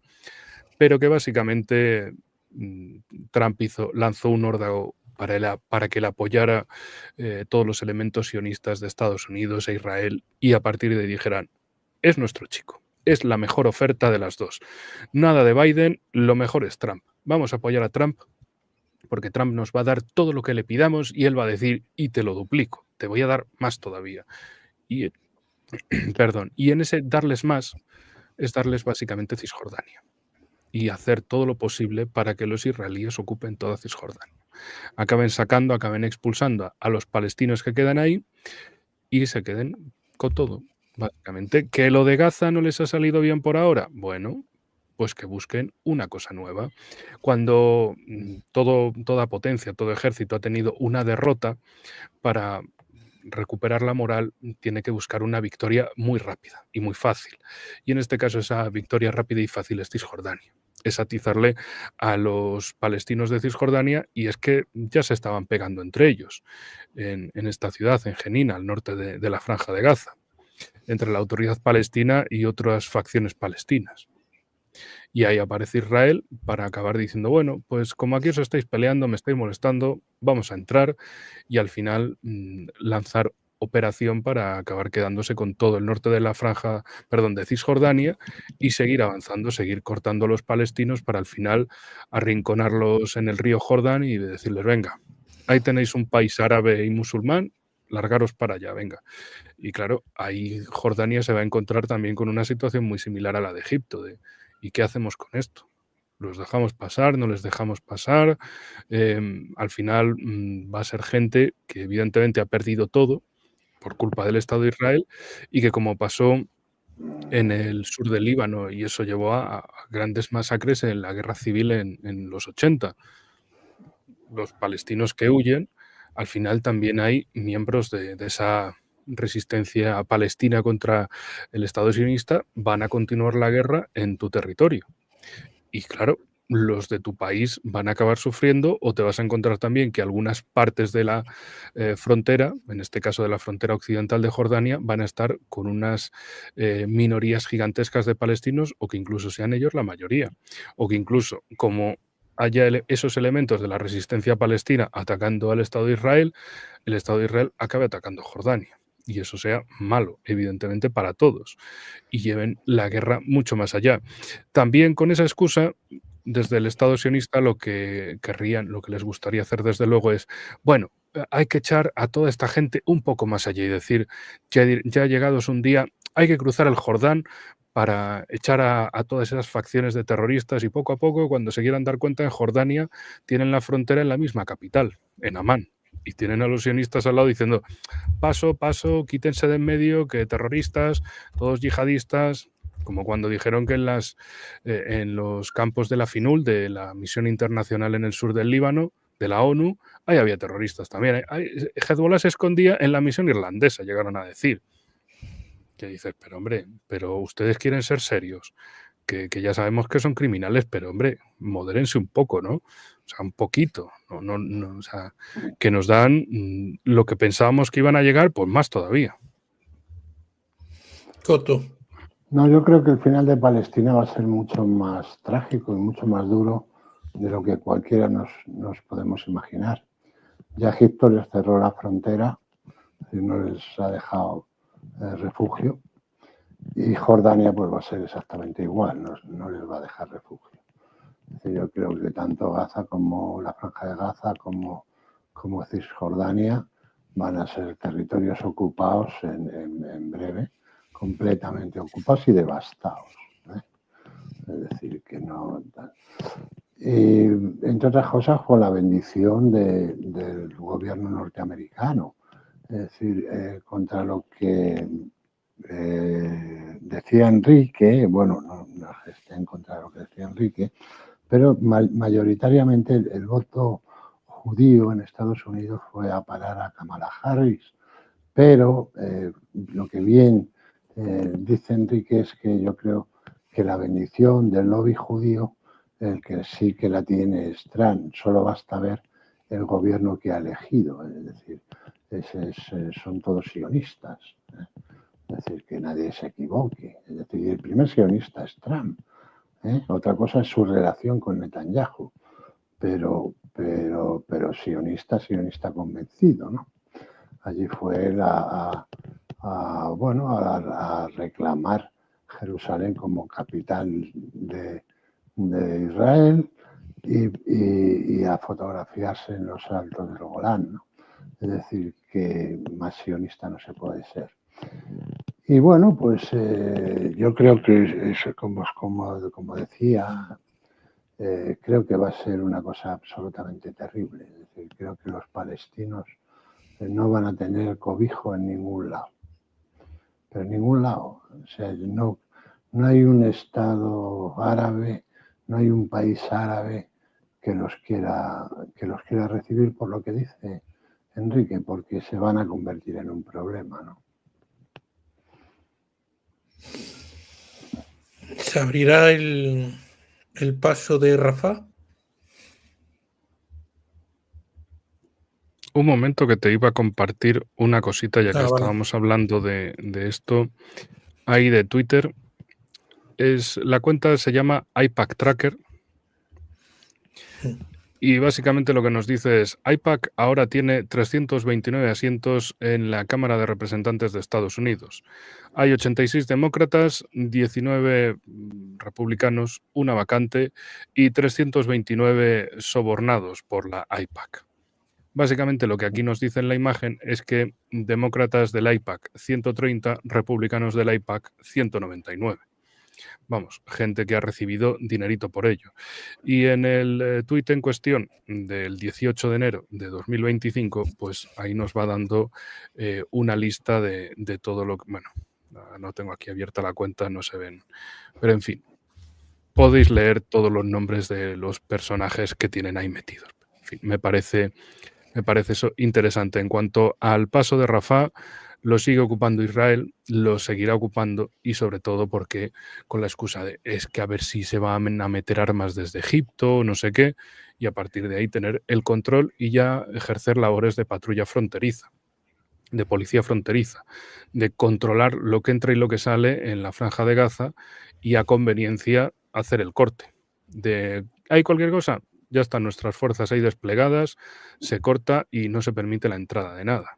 pero que básicamente Trump lanzó un órdago para que le apoyara todos los elementos sionistas de Estados Unidos e Israel, y a partir de ahí dijeran, es nuestro chico, es la mejor oferta de las dos. Nada de Biden, lo mejor es Trump. Vamos a apoyar a Trump porque Trump nos va a dar todo lo que le pidamos y él va a decir, y te lo duplico, te voy a dar más todavía. Y, perdón, y en ese darles más es darles básicamente Cisjordania y hacer todo lo posible para que los israelíes ocupen toda Cisjordania. Acaben expulsando a los palestinos que quedan ahí y se queden con todo, básicamente. ¿Que lo de Gaza no les ha salido bien por ahora? Bueno, pues que busquen una cosa nueva. Cuando toda potencia, todo ejército ha tenido una derrota, para recuperar la moral tiene que buscar una victoria muy rápida y muy fácil. Y en este caso esa victoria rápida y fácil es Cisjordania. Es atizarle a los palestinos de Cisjordania, y es que ya se estaban pegando entre ellos en esta ciudad, en Jenin, al norte de la Franja de Gaza, entre la autoridad palestina y otras facciones palestinas. Y ahí aparece Israel para acabar diciendo, bueno, pues como aquí os estáis peleando, me estáis molestando, vamos a entrar y al final lanzar operación para acabar quedándose con todo el norte de la franja, perdón, de Cisjordania, y seguir avanzando, seguir cortando a los palestinos para al final arrinconarlos en el río Jordán y decirles, venga, ahí tenéis un país árabe y musulmán, largaros para allá, venga. Y claro, ahí Jordania se va a encontrar también con una situación muy similar a la de Egipto, ¿y qué hacemos con esto? ¿Los dejamos pasar? ¿No les dejamos pasar? Al final va a ser gente que evidentemente ha perdido todo por culpa del Estado de Israel, y que, como pasó en el sur del Líbano, y eso llevó a grandes masacres en la guerra civil en los 80, los palestinos que huyen, al final también hay miembros de esa resistencia palestina contra el Estado sionista, van a continuar la guerra en tu territorio. Y claro, los de tu país van a acabar sufriendo, o te vas a encontrar también que algunas partes de la frontera, en este caso de la frontera occidental de Jordania, van a estar con unas minorías gigantescas de palestinos, o que incluso sean ellos la mayoría, o que incluso como haya esos elementos de la resistencia palestina atacando al Estado de Israel, el Estado de Israel acabe atacando Jordania. Y eso sea malo, evidentemente, para todos, y lleven la guerra mucho más allá. También con esa excusa, desde el Estado sionista lo que querrían, lo que les gustaría hacer desde luego es, bueno, hay que echar a toda esta gente un poco más allá y decir, ya llegados un día, hay que cruzar el Jordán para echar a todas esas facciones de terroristas, y poco a poco, cuando se quieran dar cuenta, en Jordania tienen la frontera en la misma capital, en Amán, y tienen a los sionistas al lado diciendo, paso, paso, quítense de en medio, que terroristas, todos yihadistas, como cuando dijeron que en los campos de la FINUL, de la misión internacional en el sur del Líbano, de la ONU, ahí había terroristas también. Hezbollah se escondía en la misión irlandesa, llegaron a decir. Que dices, pero hombre, pero ustedes quieren ser serios, que ya sabemos que son criminales, pero hombre, modérense un poco, ¿no? O sea, un poquito, no, o sea, que nos dan lo que pensábamos que iban a llegar, pues más todavía. Coto. No, yo creo que el final de Palestina va a ser mucho más trágico y mucho más duro de lo que cualquiera nos podemos imaginar. Ya Egipto les cerró la frontera, no les ha dejado refugio, y Jordania pues va a ser exactamente igual, no les va a dejar refugio. Es decir, yo creo que tanto Gaza como la Franja de Gaza como Cisjordania van a ser territorios ocupados en breve, completamente ocupados y devastados, ¿eh? Es decir, que no... Y, entre otras cosas, con la bendición del gobierno norteamericano. Es decir, contra lo que decía Enrique, bueno, no esté en contra de lo que decía Enrique, pero mayoritariamente el voto judío en Estados Unidos fue a parar a Kamala Harris. Pero lo que bien dice Enrique es que yo creo que la bendición del lobby judío, el que sí que la tiene es Trump. Solo basta ver el gobierno que ha elegido. Es decir, son todos sionistas. Es decir, que nadie se equivoque. Es decir, el primer sionista es Trump. Otra cosa es su relación con Netanyahu. pero sionista convencido, ¿no? Allí fue él a reclamar Jerusalén como capital de Israel y a fotografiarse en los altos del Golán, ¿no? Es decir, que más sionista no se puede ser. Y bueno, pues yo creo que eso, como decía, creo que va a ser una cosa absolutamente terrible. Es decir, creo que los palestinos no van a tener cobijo en ningún lado. Pero en ningún lado. O sea, no hay un Estado árabe, no hay un país árabe que los quiera recibir, por lo que dice Enrique, porque se van a convertir en un problema, ¿no? ¿Se abrirá el paso de Rafah? Un momento que te iba a compartir una cosita, ya que vale. estábamos hablando de esto, ahí de Twitter. La cuenta se llama iPac Tracker. Y básicamente lo que nos dice es, iPac ahora tiene 329 asientos en la Cámara de Representantes de Estados Unidos. Hay 86 demócratas, 19 republicanos, una vacante y 329 sobornados por la iPac. Básicamente lo que aquí nos dice en la imagen es que demócratas del iPac 130, republicanos del iPac 199. Vamos, gente que ha recibido dinerito por ello. Y en el tuit en cuestión del 18 de enero de 2025, pues ahí nos va dando una lista de todo lo que... Bueno, no tengo aquí abierta la cuenta, no se ven. Pero en fin, podéis leer todos los nombres de los personajes que tienen ahí metidos. En fin, me parece eso interesante. En cuanto al paso de Rafah, lo sigue ocupando Israel, lo seguirá ocupando y sobre todo porque con la excusa de es que a ver si se van a meter armas desde Egipto, no sé qué, y a partir de ahí tener el control y ya ejercer labores de patrulla fronteriza, de policía fronteriza, de controlar lo que entra y lo que sale en la franja de Gaza y a conveniencia hacer el corte. ¿Hay cualquier cosa? Ya están nuestras fuerzas ahí desplegadas, se corta y no se permite la entrada de nada.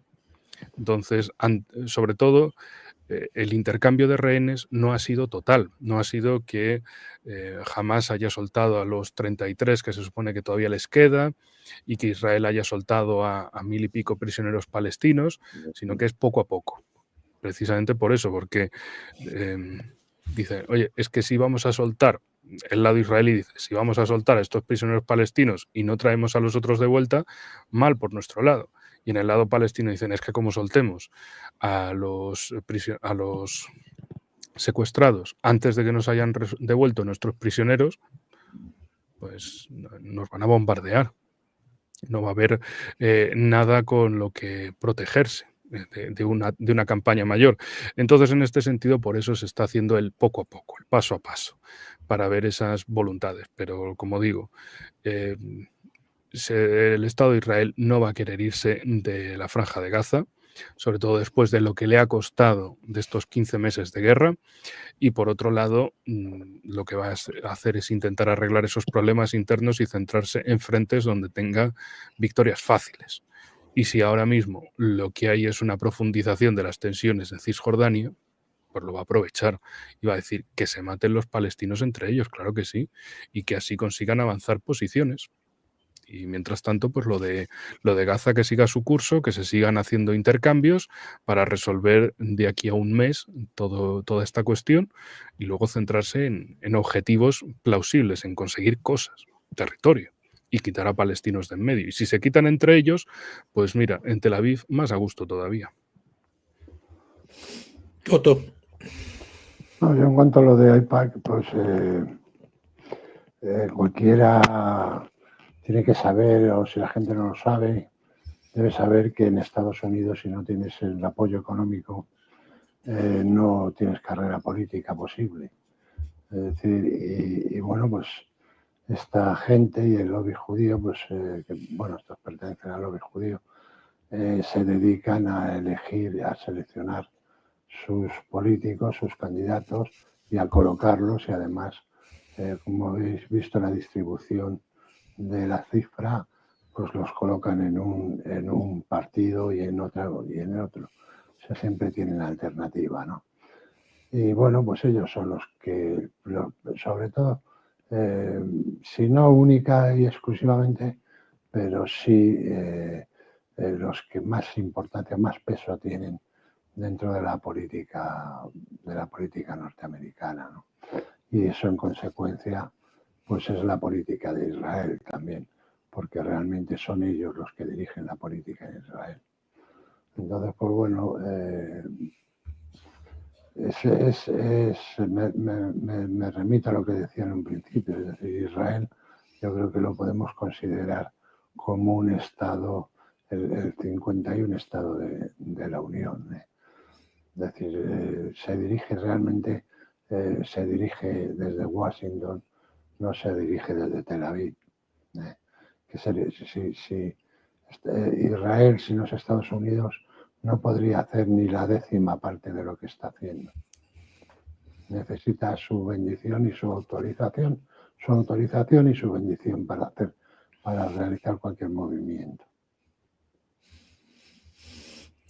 Entonces, sobre todo, el intercambio de rehenes no ha sido total, no ha sido que Hamás haya soltado a los 33 que se supone que todavía les queda y que Israel haya soltado a 1000 y pico prisioneros palestinos, sino que es poco a poco. Precisamente por eso, porque dice, oye, es que si vamos a soltar, el lado israelí dice, si vamos a soltar a estos prisioneros palestinos y no traemos a los otros de vuelta, mal por nuestro lado. Y en el lado palestino dicen, es que como soltemos a los secuestrados antes de que nos hayan devuelto nuestros prisioneros, pues nos van a bombardear. No va a haber nada con lo que protegerse de una campaña mayor. Entonces, en este sentido, por eso se está haciendo el poco a poco, el paso a paso, para ver esas voluntades. Pero, como digo, el Estado de Israel no va a querer irse de la Franja de Gaza, sobre todo después de lo que le ha costado de estos 15 meses de guerra. Y por otro lado, lo que va a hacer es intentar arreglar esos problemas internos y centrarse en frentes donde tenga victorias fáciles. Y si ahora mismo lo que hay es una profundización de las tensiones en Cisjordania, pues lo va a aprovechar y va a decir que se maten los palestinos entre ellos, claro que sí, y que así consigan avanzar posiciones. Y mientras tanto, pues lo de Gaza que siga su curso, que se sigan haciendo intercambios para resolver de aquí a un mes toda esta cuestión y luego centrarse en objetivos plausibles, en conseguir cosas, territorio, y quitar a palestinos de en medio. Y si se quitan entre ellos, pues mira, en Tel Aviv más a gusto todavía. Otto. No, yo en cuanto a lo de iPac, pues cualquiera tiene que saber, o si la gente no lo sabe, debe saber que en Estados Unidos, si no tienes el apoyo económico, no tienes carrera política posible. Es decir, y bueno, pues esta gente y el lobby judío, pues estos pertenecen al lobby judío, se dedican a elegir, a seleccionar sus políticos, sus candidatos y a colocarlos y además, como habéis visto, la distribución de la cifra, pues los colocan en un partido y en otro. O sea, siempre tienen alternativa, ¿no? Y bueno, pues ellos son los que, sobre todo, si no única y exclusivamente, pero sí los que más importancia, más peso tienen dentro de la política norteamericana, ¿no? Y eso en consecuencia pues es la política de Israel también, porque realmente son ellos los que dirigen la política en Israel. Entonces, pues bueno, me remito a lo que decía en un principio, es decir, Israel yo creo que lo podemos considerar como un estado, el 51 estado de la Unión. Es decir, se dirige realmente, se dirige desde Washington, no se dirige desde Tel Aviv. Que si Israel, si no es Estados Unidos, no podría hacer ni la 10ª parte de lo que está haciendo. Necesita su bendición y su autorización y su bendición para realizar cualquier movimiento.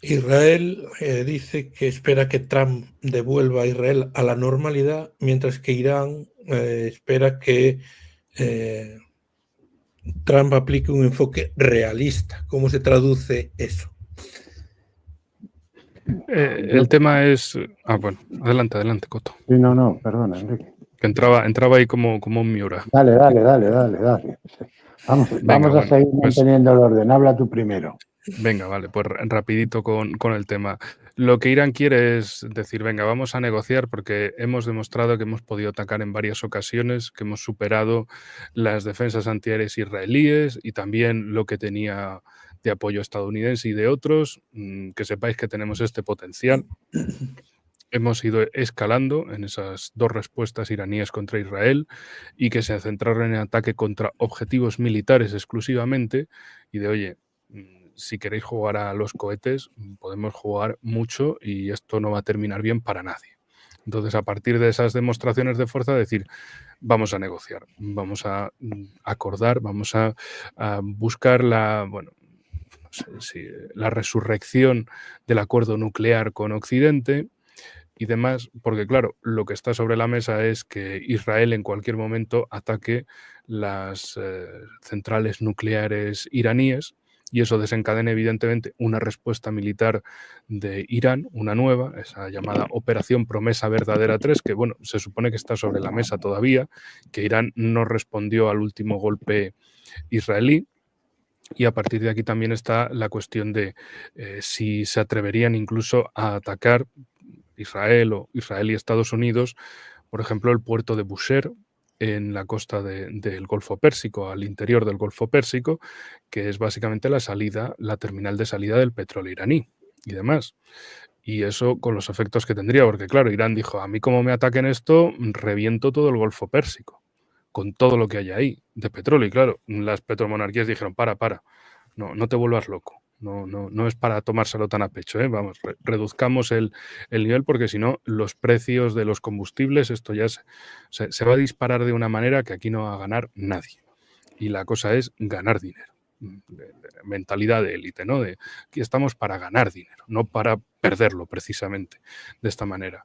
Israel dice que espera que Trump devuelva a Israel a la normalidad, mientras que Irán espera que Trump aplique un enfoque realista. ¿Cómo se traduce eso? El tema es... bueno, adelante, Coto. Sí, no, perdona, Enrique. Que entraba ahí como un Miura. Dale. Sí. Vamos a seguir manteniendo el orden. Habla tú primero. Venga, vale, pues rapidito con el tema. Lo que Irán quiere es decir, venga, vamos a negociar porque hemos demostrado que hemos podido atacar en varias ocasiones, que hemos superado las defensas antiaéreas israelíes y también lo que tenía de apoyo estadounidense y de otros, que sepáis que tenemos este potencial. Hemos ido escalando en esas 2 respuestas iraníes contra Israel y que se centraron en ataque contra objetivos militares exclusivamente y de, oye, si queréis jugar a los cohetes, podemos jugar mucho y esto no va a terminar bien para nadie. Entonces, a partir de esas demostraciones de fuerza, decir, vamos a negociar, vamos a acordar, vamos a buscar la resurrección del acuerdo nuclear con Occidente y demás, porque claro, lo que está sobre la mesa es que Israel en cualquier momento ataque las centrales nucleares iraníes y eso desencadena evidentemente una respuesta militar de Irán, una nueva, esa llamada Operación Promesa Verdadera 3, que bueno, se supone que está sobre la mesa todavía, que Irán no respondió al último golpe israelí. Y a partir de aquí también está la cuestión de si se atreverían incluso a atacar Israel y Estados Unidos, por ejemplo, el puerto de Bushehr en la costa del Golfo Pérsico, al interior del Golfo Pérsico, que es básicamente la terminal de salida del petróleo iraní y demás. Y eso con los efectos que tendría, porque claro, Irán dijo, a mí como me ataquen esto, reviento todo el Golfo Pérsico, con todo lo que hay ahí de petróleo. Y claro, las petromonarquías dijeron, para, no te vuelvas loco. No es para tomárselo tan a pecho, ¿eh? Vamos, reduzcamos el nivel porque si no, los precios de los combustibles, esto ya se va a disparar de una manera que aquí no va a ganar nadie. Y la cosa es ganar dinero. Mentalidad de élite, ¿no? De aquí estamos para ganar dinero, no para perderlo precisamente de esta manera.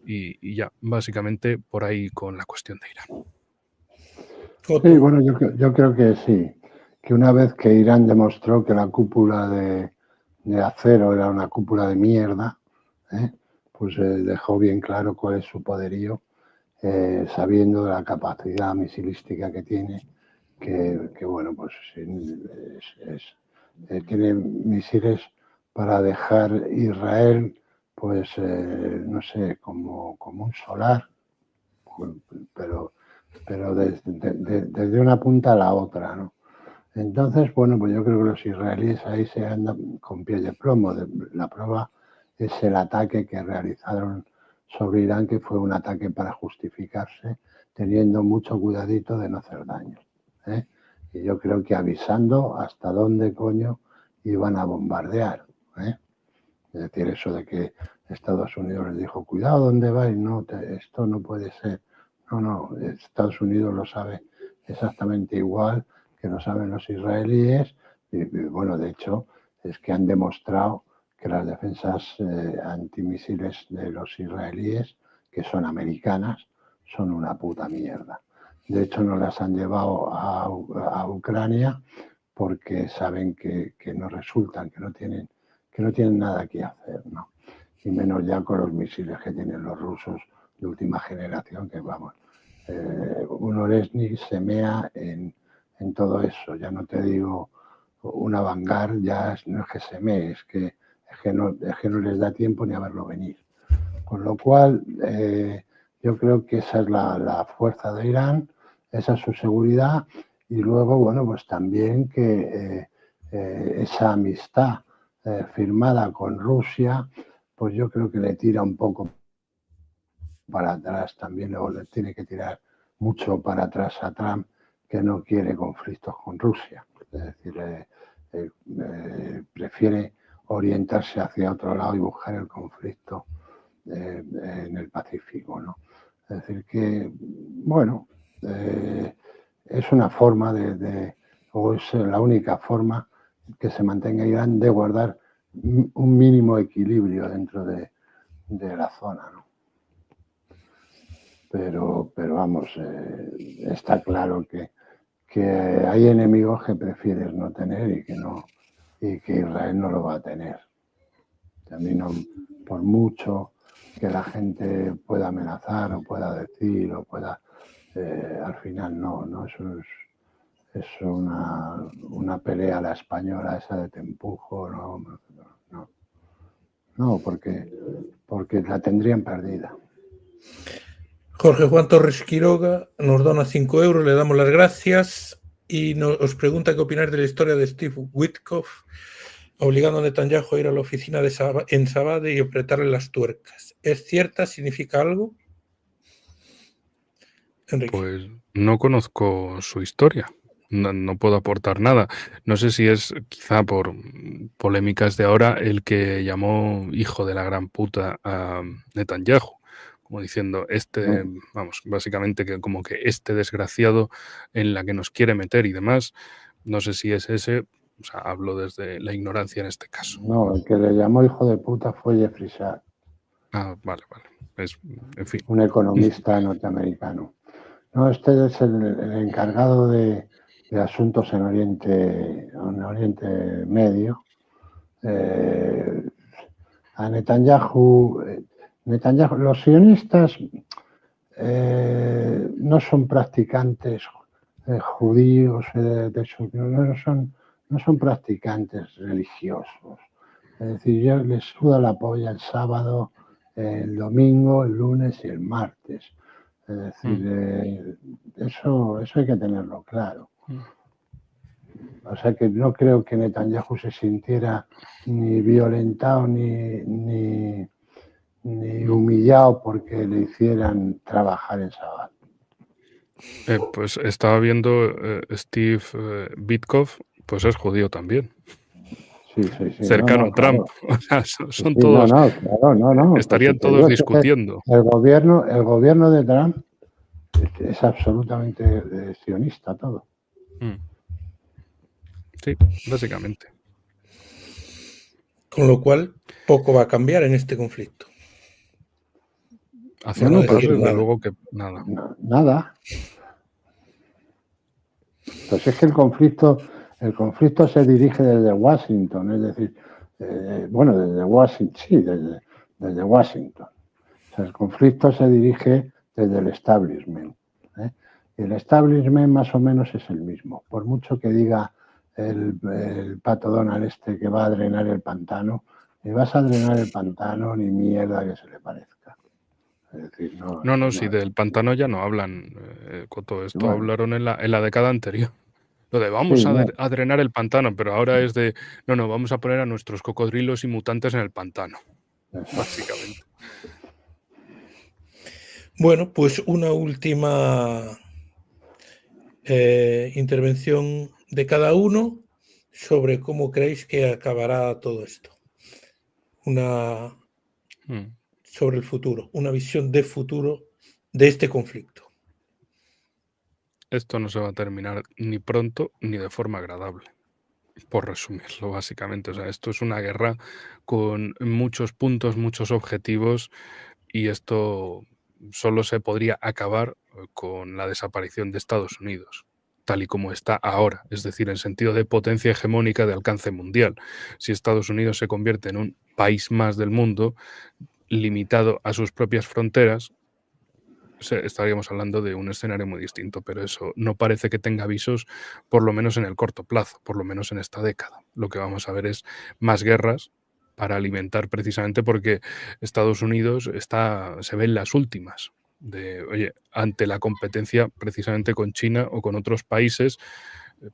Y ya, básicamente por ahí con la cuestión de Irán. Sí, bueno, yo creo que sí, que una vez que Irán demostró que la cúpula de acero era una cúpula de mierda, pues dejó bien claro cuál es su poderío, sabiendo de la capacidad misilística que tiene, que bueno, pues tiene misiles para dejar Israel, pues no sé, como un solar, pero desde una punta a la otra, ¿no? Entonces, bueno, pues yo creo que los israelíes ahí se andan con pies de plomo. La prueba es el ataque que realizaron sobre Irán, que fue un ataque para justificarse, teniendo mucho cuidadito de no hacer daño, ¿eh? Y yo creo que avisando hasta dónde coño iban a bombardear, ¿eh? Es decir, eso de que Estados Unidos les dijo, cuidado, ¿dónde vais? No, esto no puede ser. No, Estados Unidos lo sabe exactamente igual que lo saben los israelíes. Y bueno, de hecho, es que han demostrado que las defensas antimisiles de los israelíes, que son americanas, son una puta mierda. De hecho, no las han llevado a Ucrania porque saben que no resultan, que no tienen nada que hacer, ¿no? Y menos ya con los misiles que tienen los rusos de última generación, que vamos, un Oresnik se mea en todo eso. Ya no te digo una Vanguard, ya no es que se mee, es que no les da tiempo ni a verlo venir. Con lo cual, yo creo que esa es la fuerza de Irán, esa es su seguridad, y luego, bueno, pues también que esa amistad firmada con Rusia, pues yo creo que le tira un poco para atrás, también luego le tiene que tirar mucho para atrás a Trump, que no quiere conflictos con Rusia. Es decir, prefiere orientarse hacia otro lado y buscar el conflicto en el Pacífico, ¿no? Es decir, que, bueno, es una forma o es la única forma que se mantenga Irán de guardar un mínimo equilibrio dentro de la zona, ¿no? Pero vamos, está claro que hay enemigos que prefieres no tener y que Israel no lo va a tener. También no, por mucho que la gente pueda amenazar o pueda decir o pueda, al final no, eso es una pelea a la española, esa de te empujo, no, porque la tendrían perdida. Jorge Juan Torres Quiroga nos dona 5 euros, le damos las gracias y os pregunta qué opináis de la historia de Steve Witkoff obligando a Netanyahu a ir a la oficina en Sabade y apretarle las tuercas. ¿Es cierta? ¿Significa algo? Enrique. Pues no conozco su historia. No puedo aportar nada. No sé si es quizá por polémicas de ahora el que llamó hijo de la gran puta a Netanyahu, como diciendo, vamos, básicamente que como que este desgraciado en la que nos quiere meter y demás. No sé si es ese, o sea, hablo desde la ignorancia en este caso. No, el que le llamó hijo de puta fue Jeffrey Sachs. Ah, vale. En fin. Un economista norteamericano. No, este es el encargado de asuntos en Oriente Medio. A Netanyahu, los sionistas no son practicantes judíos, no son practicantes religiosos. Es decir, ya les suda la polla el sábado, el domingo, el lunes y el martes. Es decir, eso hay que tenerlo claro. O sea que no creo que Netanyahu se sintiera ni violentado ni humillado porque le hicieran trabajar en Shabbat. Pues estaba viendo Steve Witkoff, pues es judío también. Sí. Cercano a Trump. Claro. O sea, son todos. Claro. Estarían todos discutiendo. El gobierno de Trump es absolutamente sionista todo. Sí, básicamente. Con lo cual, poco va a cambiar en este conflicto. Hacia no pues desde luego que nada. Nada. Pues es que el conflicto se dirige desde Washington, es decir, desde Washington, sí, desde Washington. O sea, el conflicto se dirige desde el establishment. Y el establishment más o menos es el mismo. Por mucho que diga el pato Donald que va a drenar el pantano, ni vas a drenar el pantano ni mierda que se le parezca. Es decir, no, si del pantano ya no hablan. Con todo esto hablaron en la década anterior. Lo de vamos a drenar el pantano, pero ahora es de no, vamos a poner a nuestros cocodrilos y mutantes en el pantano. Básicamente. Bueno, pues una última intervención de cada uno sobre cómo creéis que acabará todo esto. Sobre el futuro, una visión de futuro de este conflicto. Esto no se va a terminar ni pronto ni de forma agradable, por resumirlo básicamente. O sea, esto es una guerra con muchos puntos, muchos objetivos, y esto solo se podría acabar con la desaparición de Estados Unidos, tal y como está ahora, es decir, en sentido de potencia hegemónica de alcance mundial. Si Estados Unidos se convierte en un país más del mundo, limitado a sus propias fronteras, estaríamos hablando de un escenario muy distinto, pero eso no parece que tenga visos, por lo menos en el corto plazo, por lo menos en esta década. Lo que vamos a ver es más guerras para alimentar, precisamente porque Estados Unidos se ve en las últimas oye, ante la competencia precisamente con China o con otros países.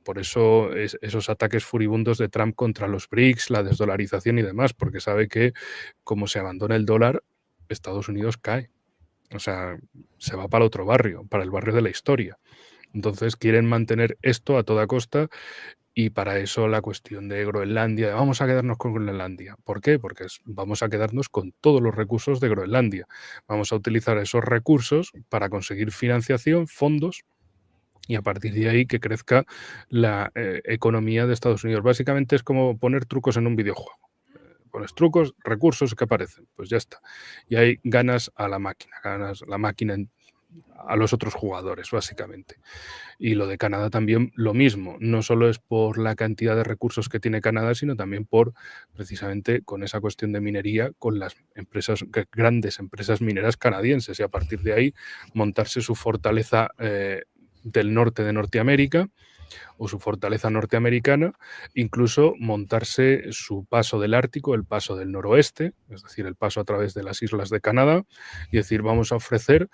Por eso esos ataques furibundos de Trump contra los BRICS, la desdolarización y demás, porque sabe que como se abandona el dólar, Estados Unidos cae. O sea, se va para el otro barrio, para el barrio de la historia. Entonces quieren mantener esto a toda costa, y para eso la cuestión de Groenlandia, vamos a quedarnos con Groenlandia. ¿Por qué? Porque vamos a quedarnos con todos los recursos de Groenlandia. Vamos a utilizar esos recursos para conseguir financiación, fondos, y a partir de ahí que crezca la economía de Estados Unidos. Básicamente es como poner trucos en un videojuego. Pones trucos, recursos que aparecen, pues ya está. Y ahí ganas a la máquina, a los otros jugadores, básicamente. Y lo de Canadá también lo mismo, no solo es por la cantidad de recursos que tiene Canadá, sino también por, precisamente, con esa cuestión de minería, con las grandes empresas mineras canadienses, y a partir de ahí montarse su fortaleza del norte de Norteamérica, o su fortaleza norteamericana, incluso montarse su paso del Ártico, el paso del noroeste, es decir, el paso a través de las islas de Canadá, y decir, vamos a ofrecer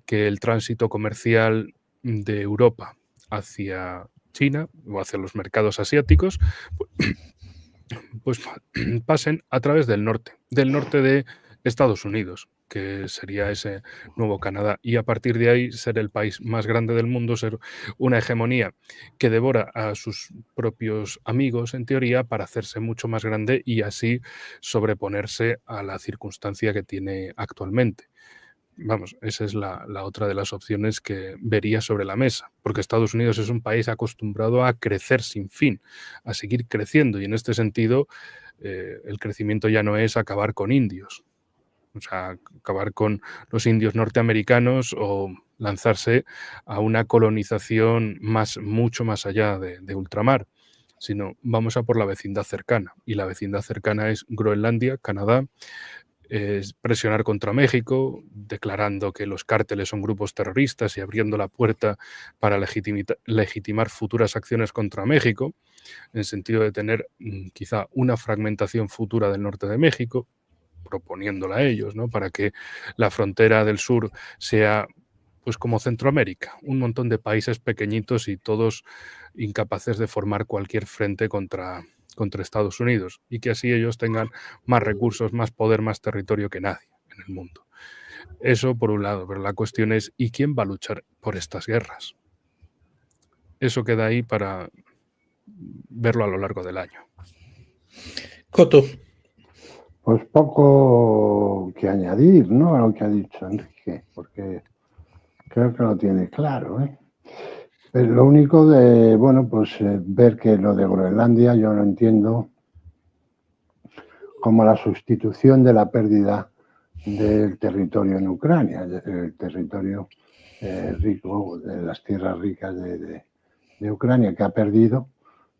que el tránsito comercial de Europa hacia China o hacia los mercados asiáticos, pues pasen a través del norte de Estados Unidos, que sería ese nuevo Canadá, y a partir de ahí ser el país más grande del mundo, ser una hegemonía que devora a sus propios amigos, en teoría, para hacerse mucho más grande y así sobreponerse a la circunstancia que tiene actualmente. Vamos, esa es la otra de las opciones que vería sobre la mesa, porque Estados Unidos es un país acostumbrado a crecer sin fin, a seguir creciendo, y en este sentido el crecimiento ya no es acabar con indios, o sea, acabar con los indios norteamericanos o lanzarse a una colonización mucho más allá de ultramar, sino vamos a por la vecindad cercana, y la vecindad cercana es Groenlandia, Canadá. Es presionar contra México, declarando que los cárteles son grupos terroristas y abriendo la puerta para legitimar futuras acciones contra México, en el sentido de tener quizá una fragmentación futura del norte de México, proponiéndola a ellos, ¿no? Para que la frontera del sur sea pues como Centroamérica, un montón de países pequeñitos y todos incapaces de formar cualquier frente contra Estados Unidos, y que así ellos tengan más recursos, más poder, más territorio que nadie en el mundo. Eso por un lado, pero la cuestión es, ¿y quién va a luchar por estas guerras? Eso queda ahí para verlo a lo largo del año. Coto. Pues poco que añadir, ¿no?, a lo que ha dicho Enrique, porque creo que lo tiene claro, ¿eh? Pero lo único de, bueno, pues ver que lo de Groenlandia yo lo entiendo como la sustitución de la pérdida del territorio en Ucrania, es decir, el territorio rico, de las tierras ricas de Ucrania que ha perdido,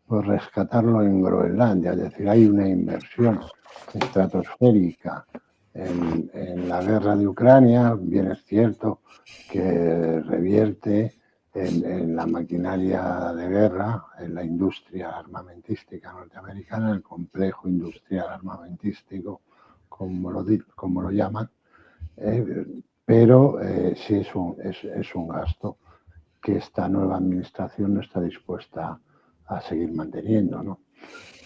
pues rescatarlo en Groenlandia. Es decir, hay una inversión estratosférica en la guerra de Ucrania. Bien es cierto que revierte en la maquinaria de guerra, en la industria armamentística norteamericana, el complejo industrial armamentístico, como lo llaman, pero sí es un gasto que esta nueva administración no está dispuesta a seguir manteniendo, ¿no?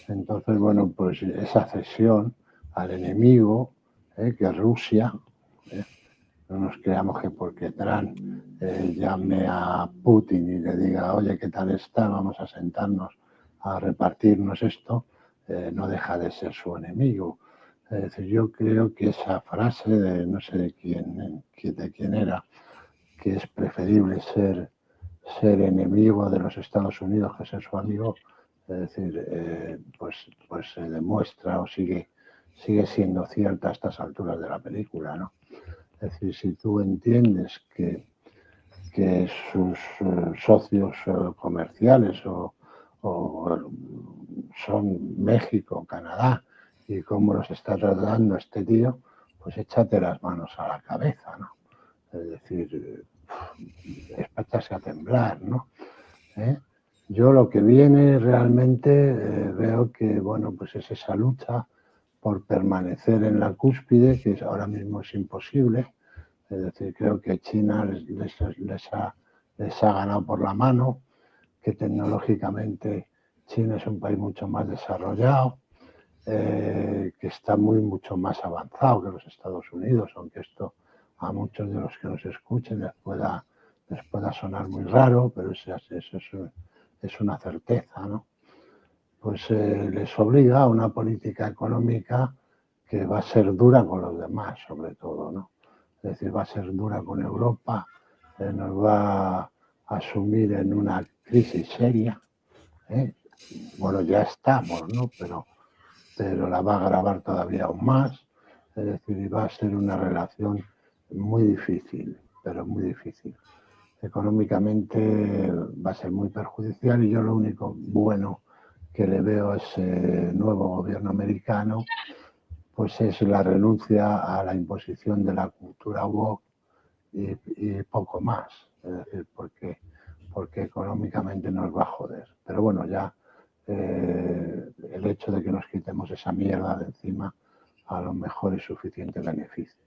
Entonces, bueno, pues esa cesión al enemigo, que es Rusia, no nos creamos que porque Trump llame a Putin y le diga, oye, ¿qué tal está? Vamos a sentarnos a repartirnos esto, no deja de ser su enemigo. Es decir, yo creo que esa frase de no sé de quién era, que es preferible ser ser enemigo de los Estados Unidos que ser su amigo, es decir, pues se demuestra o sigue siendo cierta a estas alturas de la película, ¿no? Es decir, si tú entiendes que sus socios comerciales o son México, Canadá, y cómo los está tratando este tío, pues échate las manos a la cabeza, ¿no? Es decir, es para echarse a temblar, ¿no? Yo lo que viene realmente veo que, bueno, pues es esa lucha por permanecer en la cúspide, que ahora mismo es imposible. Es decir, creo que China les ha ganado por la mano, que tecnológicamente China es un país mucho más desarrollado, que está mucho más avanzado que los Estados Unidos, aunque esto a muchos de los que nos escuchen les pueda sonar muy raro, pero eso es una certeza, ¿no? Pues les obliga a una política económica que va a ser dura con los demás, sobre todo, ¿no? Es decir, va a ser dura con Europa, nos va a sumir en una crisis seria. Bueno, ya estamos, ¿no? Pero la va a agravar todavía aún más. Es decir, va a ser una relación muy difícil, pero muy difícil. Económicamente va a ser muy perjudicial y yo lo único bueno que le veo a ese nuevo gobierno americano pues es la renuncia a la imposición de la cultura woke y poco más, es decir, porque económicamente nos va a joder. Pero bueno, ya el hecho de que nos quitemos esa mierda de encima a lo mejor es suficiente beneficio.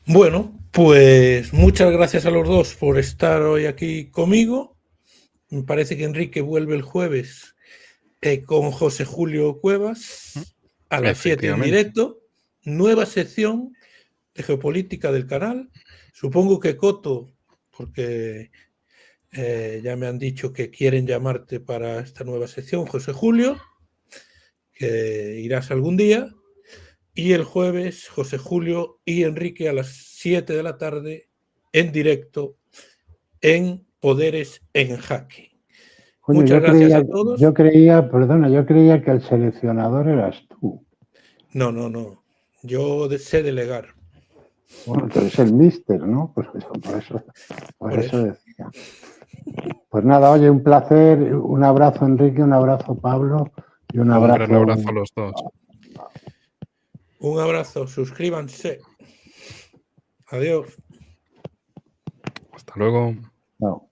Bueno, pues muchas gracias a los dos por estar hoy aquí conmigo. Me parece que Enrique vuelve el jueves con José Julio Cuevas a las 7 en directo. Nueva sección de geopolítica del canal. Supongo que Coto, porque ya me han dicho que quieren llamarte para esta nueva sección, José Julio, que irás algún día. Y el jueves, José Julio y Enrique a las 7 de la tarde en directo en Poderes en Jaque. Coño, muchas gracias a todos. Yo creía que el seleccionador eras tú. No. Yo sé delegar. Bueno, tú eres el míster, ¿no? Pues por eso decía. Pues nada, oye, un placer. Un abrazo, Enrique, un abrazo, Pablo, y un abrazo. Un gran abrazo a los dos. Un abrazo, suscríbanse. Adiós. Hasta luego. No.